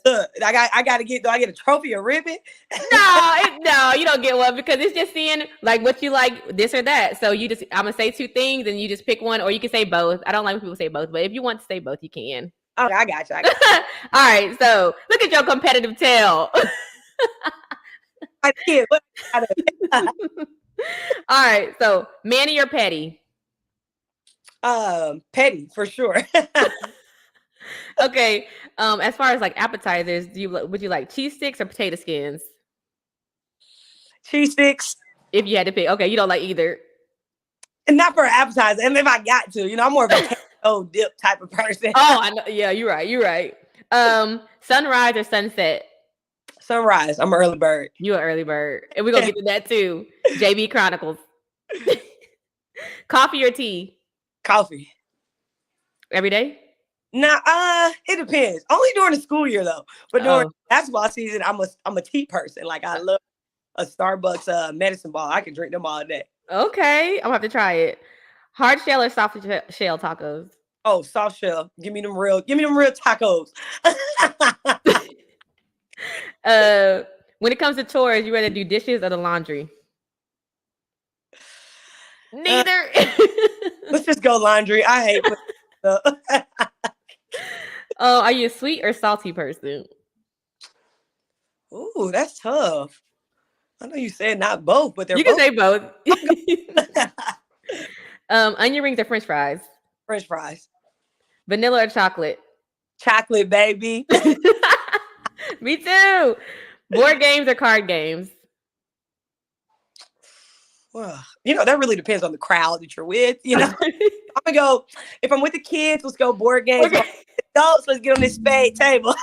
Look, I gotta get. Do I get a trophy or ribbon? no, you don't get one, because it's just seeing like what you like, this or that. So I'm gonna say two things and you just pick one, or you can say both. I don't like when people say both, but if you want to say both, you can. Okay, I got you. All right. So look at your competitive tail. I did. All right. So Manny or Petty? Petty for sure. Okay. As far as like appetizers, would you like cheese sticks or potato skins? Cheese sticks. If you had to pick. Okay, you don't like either. And not for appetizer. And if I got to, you know, I'm more of a potato dip type of person. Oh, I know. Yeah, you're right. Sunrise or sunset? Sunrise. I'm an early bird. You an early bird. And we're gonna get to that too. JB Chronicles. Coffee or tea? Coffee. Every day? Nah, it depends. Only during the school year though. But during basketball season, I'm a tea person. Like, I love a Starbucks medicine ball. I can drink them all day. Okay, I'm gonna have to try it. Hard shell or soft shell tacos? Oh, soft shell. Give me them real tacos. When it comes to chores, you rather do dishes or the laundry? Neither. Let's just go laundry. I hate stuff. Are you a sweet or salty person? Ooh, that's tough. I know you said not both, but you can say both. Onion rings or French fries? French fries. Vanilla or chocolate? Chocolate, baby. Me too. Board games or card games? Well, you know, that really depends on the crowd that you're with. You know, I'm gonna go, if I'm with the kids, let's go board games. Okay. Adults, let's get on this spade table.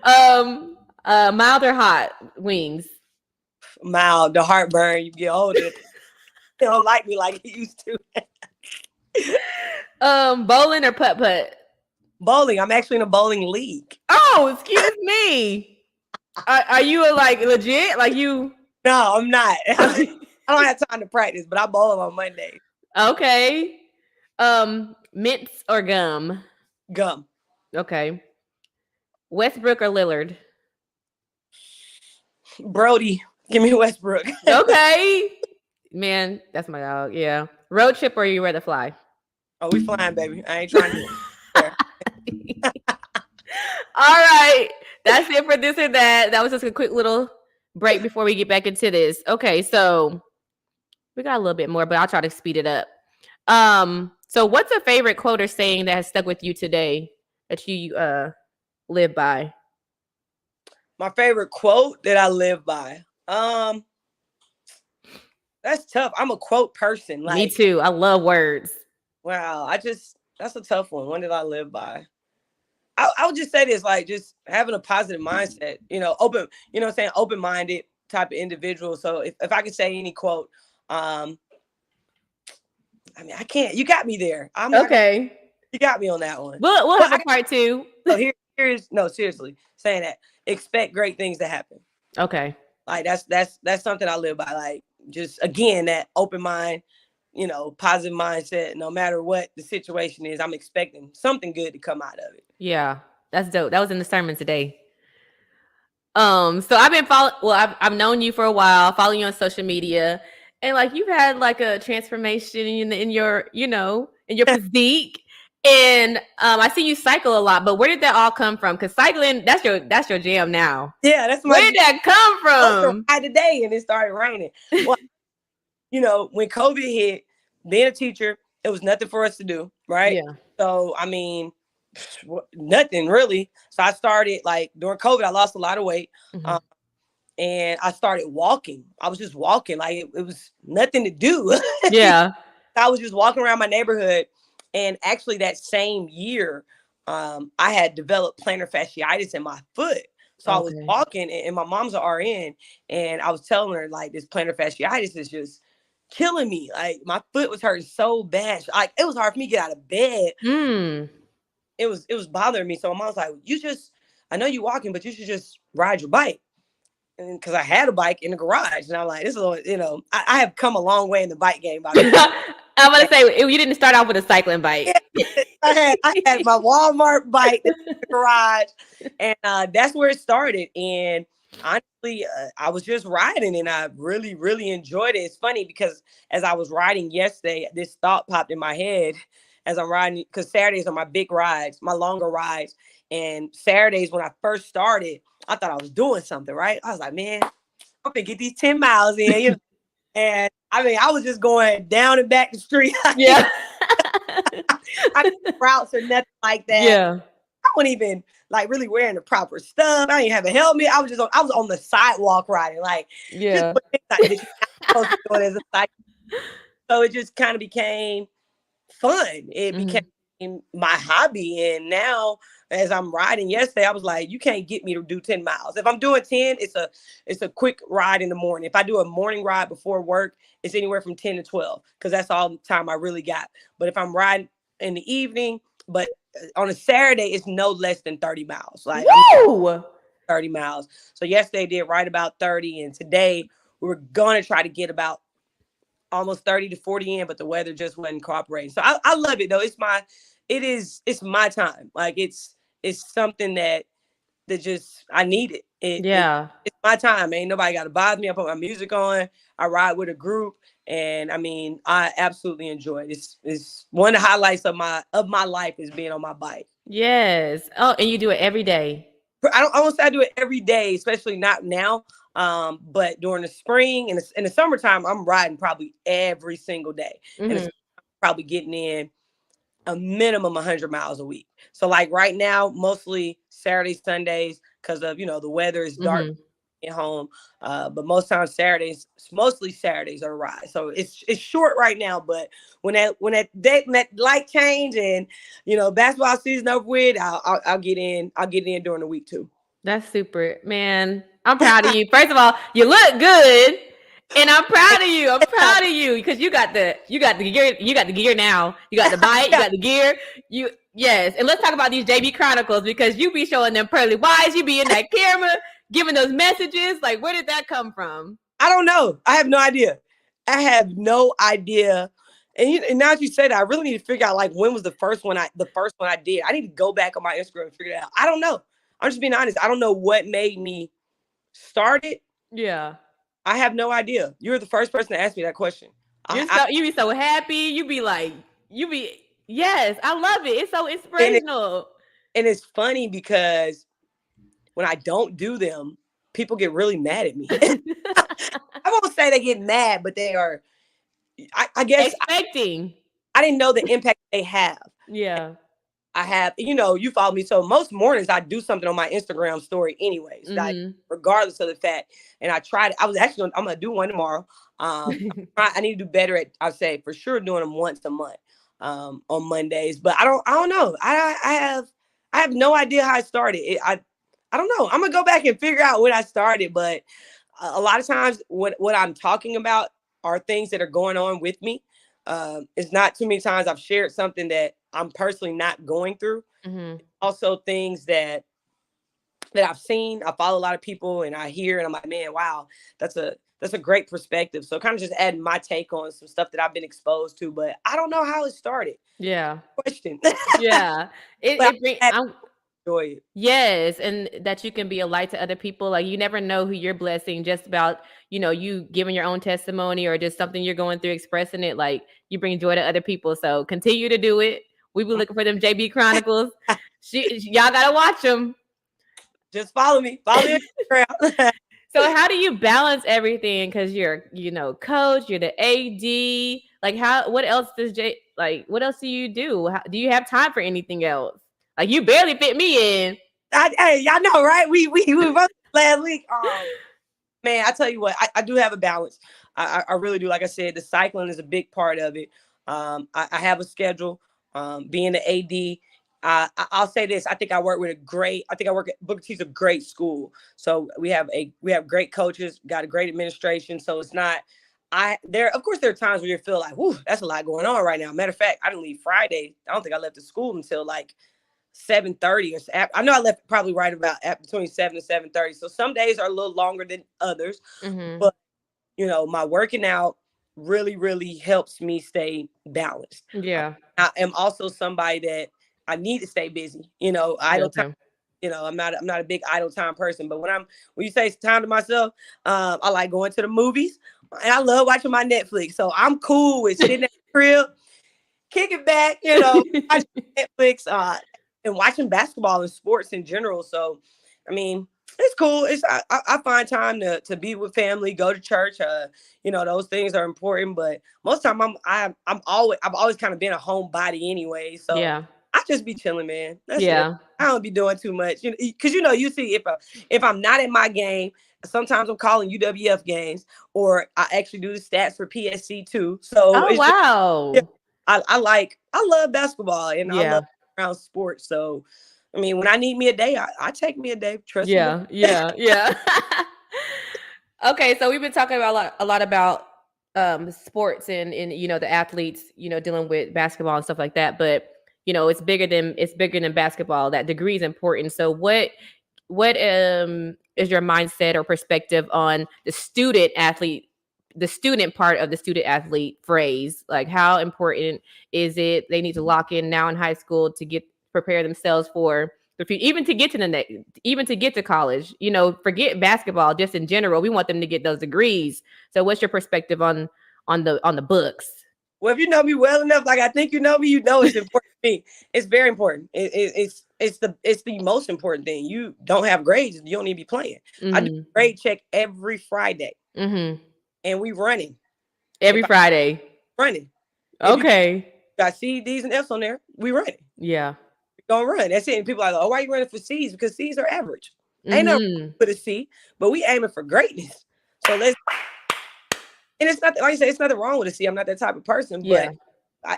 Mild or hot wings? Mild. The heartburn. You get older. They don't like me like he used to. Bowling or putt-putt? Bowling. I'm actually in a bowling league. Oh, excuse me. Are you like legit? Like you? No, I'm not. I don't have time to practice, but I bowl on Mondays. Okay. Mints or gum? Gum. Okay. Westbrook or Lillard? Brody. Give me Westbrook. Okay. Man, that's my dog. Yeah. Road trip or you rather fly? Oh, we flying, baby. I ain't trying to there. All right. That's it for this or that. That was just a quick little break before we get back into this. Okay, so we got a little bit more, but I'll try to speed it up. So what's a favorite quote or saying that has stuck with you today that you live by? My favorite quote that I live by. That's tough. I'm a quote person. Me Like, too. I love words. wow, that's a tough one. One that I live by. I would just say this, like just having a positive mindset, open, what I'm saying, open-minded type of individual. So if I could say any quote, I mean, I can't, you got me there. I'm not gonna, Okay. you got me on that one. We'll But have a part two. so here's no, seriously, saying that expect great things to happen. Okay. Like that's something I live by. Like just again, that open mind, positive mindset. No matter what the situation is, I'm expecting something good to come out of it. Yeah, that's dope. That was in the sermon today. So I've been following. Well, I've known you for a while, following you on social media, and like you've had like a transformation in your in your physique. And I see you cycle a lot, but where did that all come from? Because cycling, that's your jam now. Yeah, that's Where did that come from? Today, and it started raining. Well, when COVID hit, being a teacher, it was nothing for us to do, right? Yeah. So I mean, nothing really. So I started like during COVID, I lost a lot of weight. Mm-hmm. And I started walking. I was just walking. Like it was nothing to do. Yeah. I was just walking around my neighborhood. And actually that same year, I had developed plantar fasciitis in my foot. So I was walking and my mom's an RN. And I was telling her like this plantar fasciitis is just killing me. Like my foot was hurting so bad. Like it was hard for me to get out of bed. It was bothering me. So my mom's like, I know you're walking, but you should just ride your bike. And because I had a bike in the garage, and I'm like, this is, I have come a long way in the bike game. I'm gonna say you didn't start off with a cycling bike. Yeah, I had my Walmart bike in the garage, and that's where it started. And honestly, I was just riding, and I really, really enjoyed it. It's funny because as I was riding yesterday, this thought popped in my head as I'm riding, because Saturdays are my big rides, my longer rides, and Saturdays when I first started, I thought I was doing something, right? I was like, man, I'm gonna get these 10 miles in, And I mean, I was just going down and back the street. Yeah. I didn't routes or nothing like that. Yeah. I wasn't even like really wearing the proper stuff. I didn't have a helmet. I was on the sidewalk riding. Like, yeah. Just supposed to do it as a cycle. So it just kind of became fun. It became my hobby. And now as I'm riding yesterday, I was like, you can't get me to do 10 miles. If I'm doing 10, it's a quick ride in the morning. If I do a morning ride before work, it's anywhere from 10 to 12 because that's all the time I really got. But if I'm riding in the evening, but on a Saturday, it's no less than 30 miles. Like 30 miles. So yesterday I did right about 30. And today we were going to try to get about almost 30 to 40 in, but the weather just wasn't cooperating. So I love it though. It's my time. Like it's something that just, I need it. It's my time. Ain't nobody got to bother me. I put my music on. I ride with a group. And I mean, I absolutely enjoy it. It's one of the highlights of my life is being on my bike. Yes. Oh, and you do it every day. I won't say I do it every day, especially not now. But during the spring and in the summertime, I'm riding probably every single day. And it's probably getting in a minimum 100 miles a week. So like right now, mostly Saturdays, Sundays, because of, the weather is dark at home. But most times mostly Saturdays are a ride. So it's short right now, but when that light change and, basketball season over with, I'll get in during the week too. That's super, man. I'm proud of you. First of all, you look good. And I'm proud of you. I'm proud of you because you got the gear. You got the gear now. You got the bike. You got the gear. Yes. And let's talk about these JB Chronicles because you be showing them pearly whites. You be in that camera giving those messages? Like, where did that come from? I don't know. I have no idea. I have no idea. And now that you say that, I really need to figure out like when was the first one I did. I need to go back on my Instagram and figure it out. I don't know. I'm just being honest. I don't know what made me start it. Yeah. I have no idea. You're the first person to ask me that question. You be so happy. You be like, yes, I love it. It's so and, inspirational. and it's funny because when I don't do them, people get really mad at me. I won't say they get mad, but they are, I guess, expecting. I didn't know the impact they have. Yeah. I have, you follow me. So most mornings I do something on my Instagram story anyways, like regardless of the fact. And I tried, I'm going to do one tomorrow. I need to do better at, I'd say for sure doing them once a month on Mondays, but I don't know. I have no idea how I started. I don't know. I'm gonna go back and figure out when I started, but a lot of times what I'm talking about are things that are going on with me. It's not too many times I've shared something that I'm personally not going through. Also things that I've seen. I follow a lot of people and I hear and I'm like, man, wow, that's a great perspective. So kind of just adding my take on some stuff that I've been exposed to, but I don't know how it started. Yeah. Question. Yeah. I'm enjoy it. Yes, and that you can be a light to other people. Like you never know who you're blessing just about, you giving your own testimony or just something you're going through, expressing it. Like you bring joy to other people. So continue to do it. We be looking for them JB Chronicles. Y'all gotta watch them. Just follow me. Follow me on Instagram. So how do you balance everything? Because you're, coach, you're the AD. Like what else what else do you do? Do you have time for anything else? Like you barely fit me in. Hey, y'all know, right? We both last week. Man, I tell you what, I do have a balance. I really do. Like I said, the cycling is a big part of it. I have a schedule. Being the AD, I'll say this. I think I work at Booker T's a great school. So we have great coaches, got a great administration. So it's not. Of course, there are times where you feel like, whoo, that's a lot going on right now. Matter of fact, I didn't leave Friday. I don't think I left the school until like 7:30 or I know I left probably right about between 7 and 7:30. So some days are a little longer than others, but my working out really, really helps me stay balanced. Yeah. I am also somebody that I need to stay busy. Idle time. I'm not a big idle time person, but when you say it's time to myself, I like going to the movies and I love watching my Netflix. So I'm cool with sitting at the crib, kicking back, watching Netflix, and watching basketball and sports in general. So, I mean, it's cool. I find time to be with family, go to church. Those things are important. But most of the time, I've always kind of been a homebody anyway. So yeah, I just be chilling, man. That's yeah. it. I don't be doing too much, because you see if I'm not in my game. Sometimes I'm calling UWF games, or I actually do the stats for PSC too. So wow. I love basketball and I love around sports. So, I mean, when I need me a day, I take me a day. Trust me. Yeah. Okay, so we've been talking about a lot about sports and the athletes, dealing with basketball and stuff like that. But it's bigger than basketball. That degree is important. So what is your mindset or perspective on the student athlete? The student part of the student athlete phrase, like how important is it? They need to lock in now in high school to prepare themselves for the future, even to get to even to get to college. Forget basketball, just in general. We want them to get those degrees. So, what's your perspective on the books? Well, if you know me well enough, like I think you know me, it's important to me. It's very important. It's the most important thing. You don't have grades, you don't need to be playing. I do a grade check every Friday. And we running. Every Friday. Running. Okay. If you got C, D's, and F's on there, we running. Yeah. We're going to run. That's it. And people are like, oh, why are you running for C's? Because C's are average. Ain't no for the C, but we aiming for greatness. So let's, and it's not, like I said, it's nothing wrong with a C. I'm not that type of person, but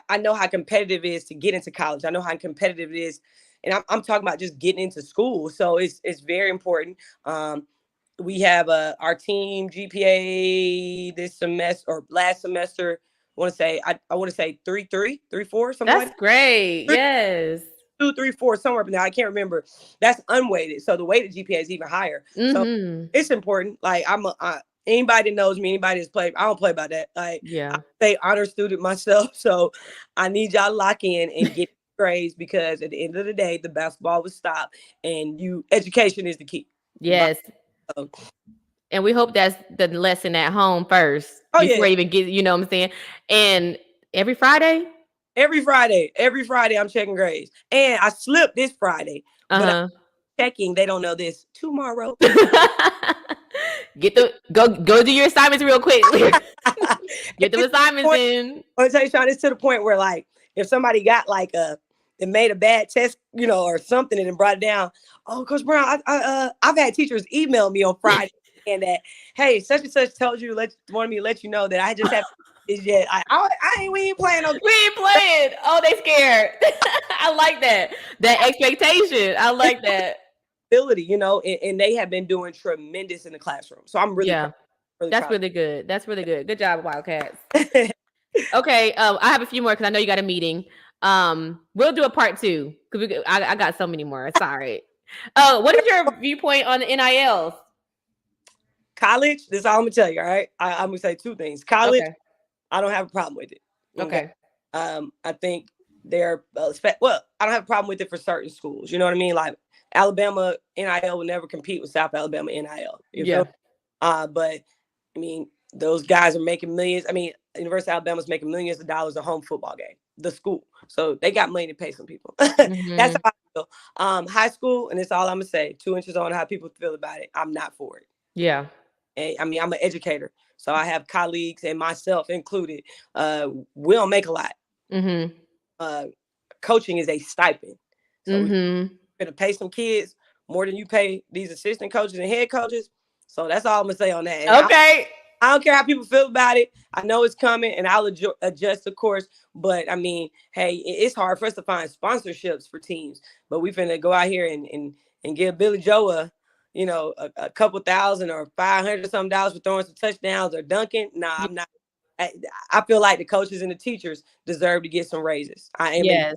I know how competitive it is to get into college. I know how competitive it is. And I'm talking about just getting into school. So it's very important. We have our team GPA this semester or last semester. I want to say 3.3, 3.4, something. That's great. Yes. 2, 3, 4, somewhere up in there. I can't remember. That's unweighted. So the weighted GPA is even higher. So Mm-hmm. it's important. Like anybody that knows me, anybody that's played, I don't play about that. Like I Yeah. say honor student myself. So I need y'all to lock in and get grades because at the end of the day, the basketball will stop and education is the key. Yes. And we hope that's the lesson at home first Oh before yeah. you even get, you know what I'm saying? And every Friday? Every Friday I'm checking grades. And I slipped this Friday, but I'm Uh-huh. checking, they don't know this, tomorrow. Go do your assignments real quick. Get them It's assignments point, in. I'm tell you, Sean, it's to the point where like if somebody got like they made a bad test, or something and then brought it down. Oh, Coach Brown, I've had teachers email me on Friday and that, hey, such and such told you wanted me to let you know that I just have is yet. We ain't playing no We ain't playing. Oh, they scared. I like that. That expectation. I like that. ability, and they have been doing tremendous in the classroom. So I'm really Yeah. proud. Really That's proud. really good. That's really good. Good job, Wildcats. Okay, I have a few more because I know you got a meeting. We'll do a part two because I got so many more. Sorry. What is your viewpoint on the NILs? College, this is all I'm gonna tell you. All right, I'm gonna say two things. College, Okay. I don't have a problem with it. Okay. Okay. I think they're I don't have a problem with it for certain schools. You know what I mean? Like Alabama NIL will never compete with South Alabama NIL. You feel? Yeah. But I mean, those guys are making millions. I mean, University of Alabama's making millions of dollars a home football game. The school, so they got money to pay some people. That's Mm-hmm. how I feel. High school, and it's all I'm gonna say. 2 inches on how people feel about it. I'm not for it. Yeah. And, I mean, I'm an educator, so I have colleagues and myself included. We don't make a lot. Mm-hmm. Uh, Coaching is a stipend, so we're Mm-hmm. gonna pay some kids more than you pay these assistant coaches and head coaches. So that's all I'm gonna say on that. And Okay. I don't care how people feel about it. I know it's coming, and I'll adjust, of course. But I mean, hey, it's hard for us to find sponsorships for teams. But we finna go out here and give Billy Joe a couple thousand or $500 for throwing some touchdowns or dunking. Nah, I'm not. I feel like the coaches and the teachers deserve to get some raises. I am Yes.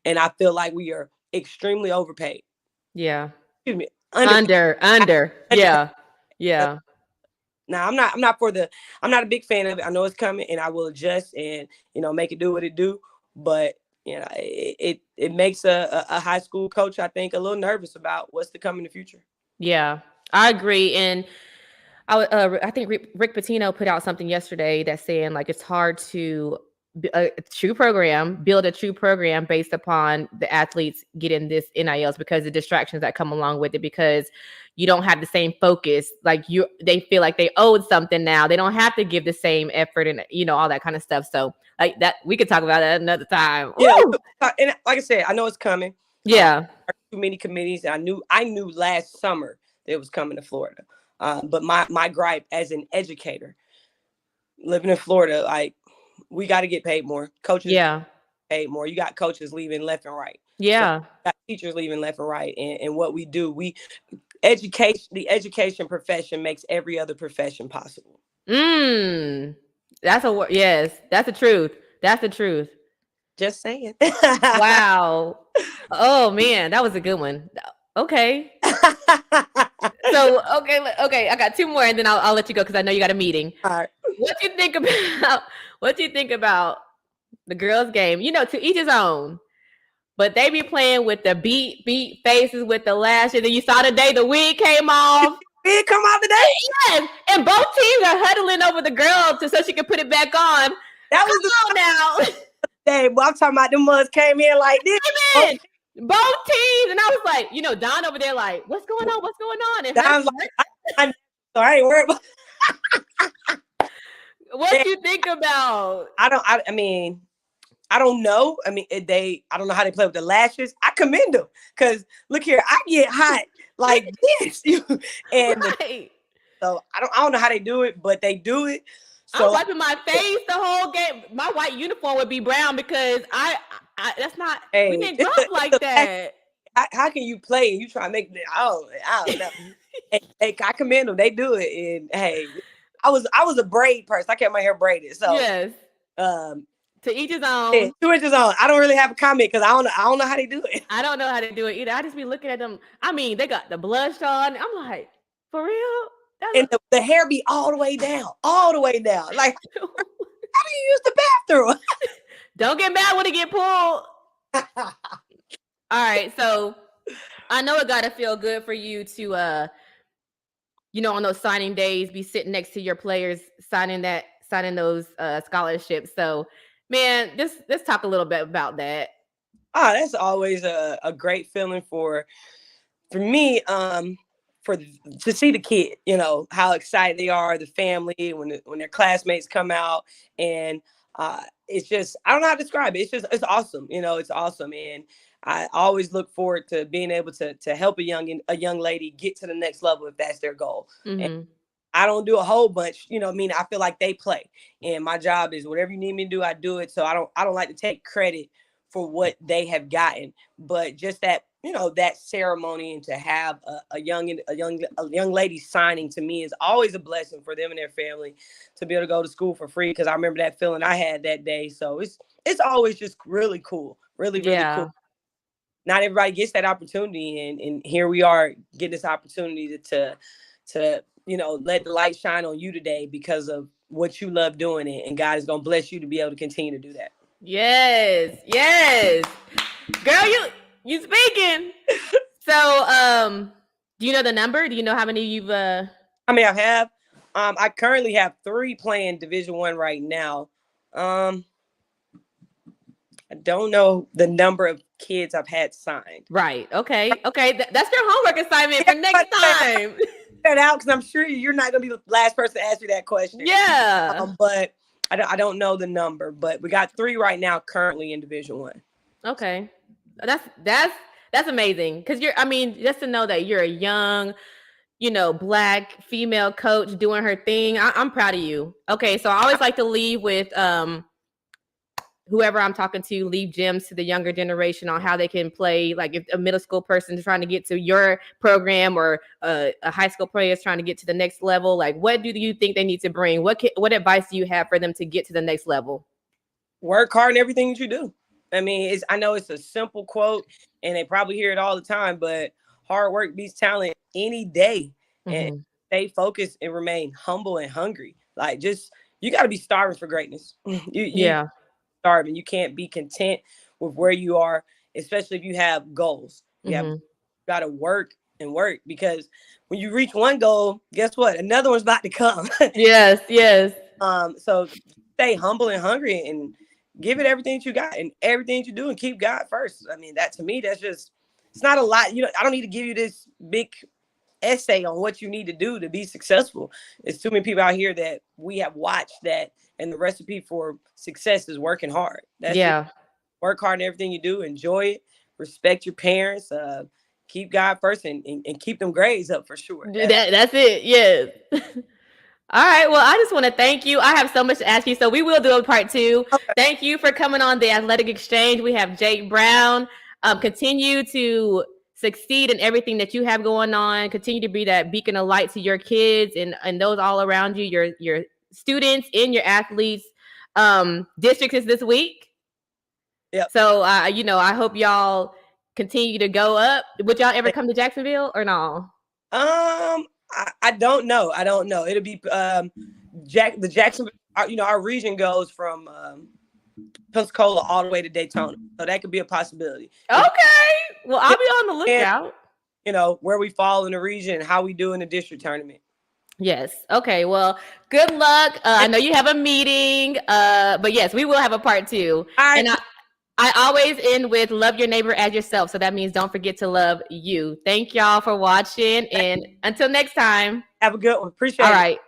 and I feel like we are extremely overpaid. Yeah. Excuse me, Under. underpaid. Yeah. Yeah. Now I'm not a big fan of it. I know it's coming and I will adjust and make it do what it do. But it makes a high school coach, I think, a little nervous about what's to come in the future. Yeah. I agree. And I think Rick Pitino put out something yesterday that's saying like it's hard to build a true program based upon the athletes getting this NILs because the distractions that come along with it. Because you don't have the same focus. Like they feel like they owed something now. They don't have to give the same effort and all that kind of stuff. So like that, we could talk about that another time. Yeah, Woo! and like I said, I know it's coming. Yeah. Too many committees. I knew last summer that it was coming to Florida. But my gripe as an educator living in Florida, like we got to get paid more. Coaches Yeah. paid more. You got coaches leaving left and right. So Yeah. you got teachers leaving left and right. And what we do, the education profession makes every other profession possible. That's a word. Yes, that's the truth. That's the truth. Just saying. Wow. Oh man, that was a good one. Okay. So okay, I got two more, and then I'll let you go because I know you got a meeting. All right. What do you think about what do you think about the girls' game? To each his own. But they be playing with the beat faces with the lashes, and you saw the day the wig came off. It come out today. Yes, and both teams are huddling over the girl so she can put it back on. That was the now. day. Well, I'm talking about them ones came in like this. Both teams, and I was like, Don over there, like, what's going on? What's going on? And Don's like, so I ain't worried about. What you think about? I mean, I don't know. I mean, I don't know how they play with the lashes. I commend them because look here, I get hot like this, and right. So I don't know how they do it, but they do it. So I'm wiping my face the whole game. My white uniform would be brown because I that's not. We didn't grow up like that. How can you play and you try to make it? I don't know. Hey, I commend them. They do it, and hey, I was a braid person. I kept my hair braided, so yes. To each his Yeah, own. 2 inches on. I don't really have a comment because I don't know how they do it. I don't know how to do it either. I just be looking at them. I mean, they got the blush on. I'm like, for real? And the hair be all the way down, all the way down. Like, how do you use the bathroom? Don't get mad when it get pulled. All right, so I know it gotta feel good for you to on those signing days, be sitting next to your players, signing those scholarships. So, man, let's talk a little bit about that. That's always a great feeling for me. For to see the kid, how excited they are, the family when their classmates come out, and it's just I don't know how to describe it. It's awesome. It's awesome, and I always look forward to being able to help a young lady get to the next level if that's their goal. And Mm-hmm. I don't do a whole bunch, I feel like they play, and my job is whatever you need me to do, I do it. So I don't like to take credit for what they have gotten, but just that that ceremony and to have a young lady signing to me is always a blessing for them and their family to be able to go to school for free. Because I remember that feeling I had that day. So it's always just really cool, really really Yeah. cool. Not everybody gets that opportunity, and here we are getting this opportunity to let the light shine on you today because of what you love doing it, and God is gonna bless you to be able to continue to do that. Yes. Girl, you speaking. So, do you know the number? Do you know how many you've I mean, I currently have 3 playing Division 1 right now. I don't know the number of kids I've had signed. Right. Okay. That's your homework assignment for next time. That out because I'm sure you're not gonna be the last person to ask me that question. Yeah. But I don't know the number, but we got 3 right now currently in Division 1. Okay. That's amazing. Cause just to know that you're a young, Black female coach doing her thing. I'm proud of you. Okay. So I always like to leave with whoever I'm talking to, leave gems to the younger generation on how they can play. Like if a middle school person is trying to get to your program, or a high school player is trying to get to the next level, like what do you think they need to bring? What advice do you have for them to get to the next level? Work hard in everything that you do. I mean, I know it's a simple quote, and they probably hear it all the time, but hard work beats talent any day. And Mm-hmm. stay focused and remain humble and hungry. Like, just you got to be starving for greatness. You Yeah. starving. You can't be content with where you are, especially if you have goals. You have Mm-hmm. got to work and work, because when you reach one goal, guess what? Another one's about to come. Yes. So stay humble and hungry, and give it everything that you got and everything that you do, and keep God first. I mean, that to me, that's just, it's not a lot. I don't need to give you this big essay on what you need to do to be successful. There's too many people out here that we have watched that, and the recipe for success is working hard. That's it. Yeah. Work hard in everything you do, enjoy it, respect your parents, keep God first, and keep them grades up for sure. That's it. Yes. All right. Well, I just want to thank you. I have so much to ask you, so we will do a part 2. Okay. Thank you for coming on the Athletic Exchange. We have Jade Brown. Continue to succeed in everything that you have going on. Continue to be that beacon of light to your kids and those all around you, your students and your athletes. District is this week. Yep. So, I hope y'all continue to go up. Would y'all ever come to Jacksonville or no? I don't know. I don't know. It'll be the Jacksonville. Our region goes from Pensacola all the way to Daytona, so that could be a possibility. Okay. Well, I'll be on the lookout. Where we fall in the region and how we do in the district tournament. Yes. Okay. Well, good luck. I know you have a meeting, but yes, we will have a part 2. All right. And I always end with love your neighbor as yourself. So that means don't forget to love you. Thank y'all for watching. And until next time. Have a good one. Appreciate it. All right.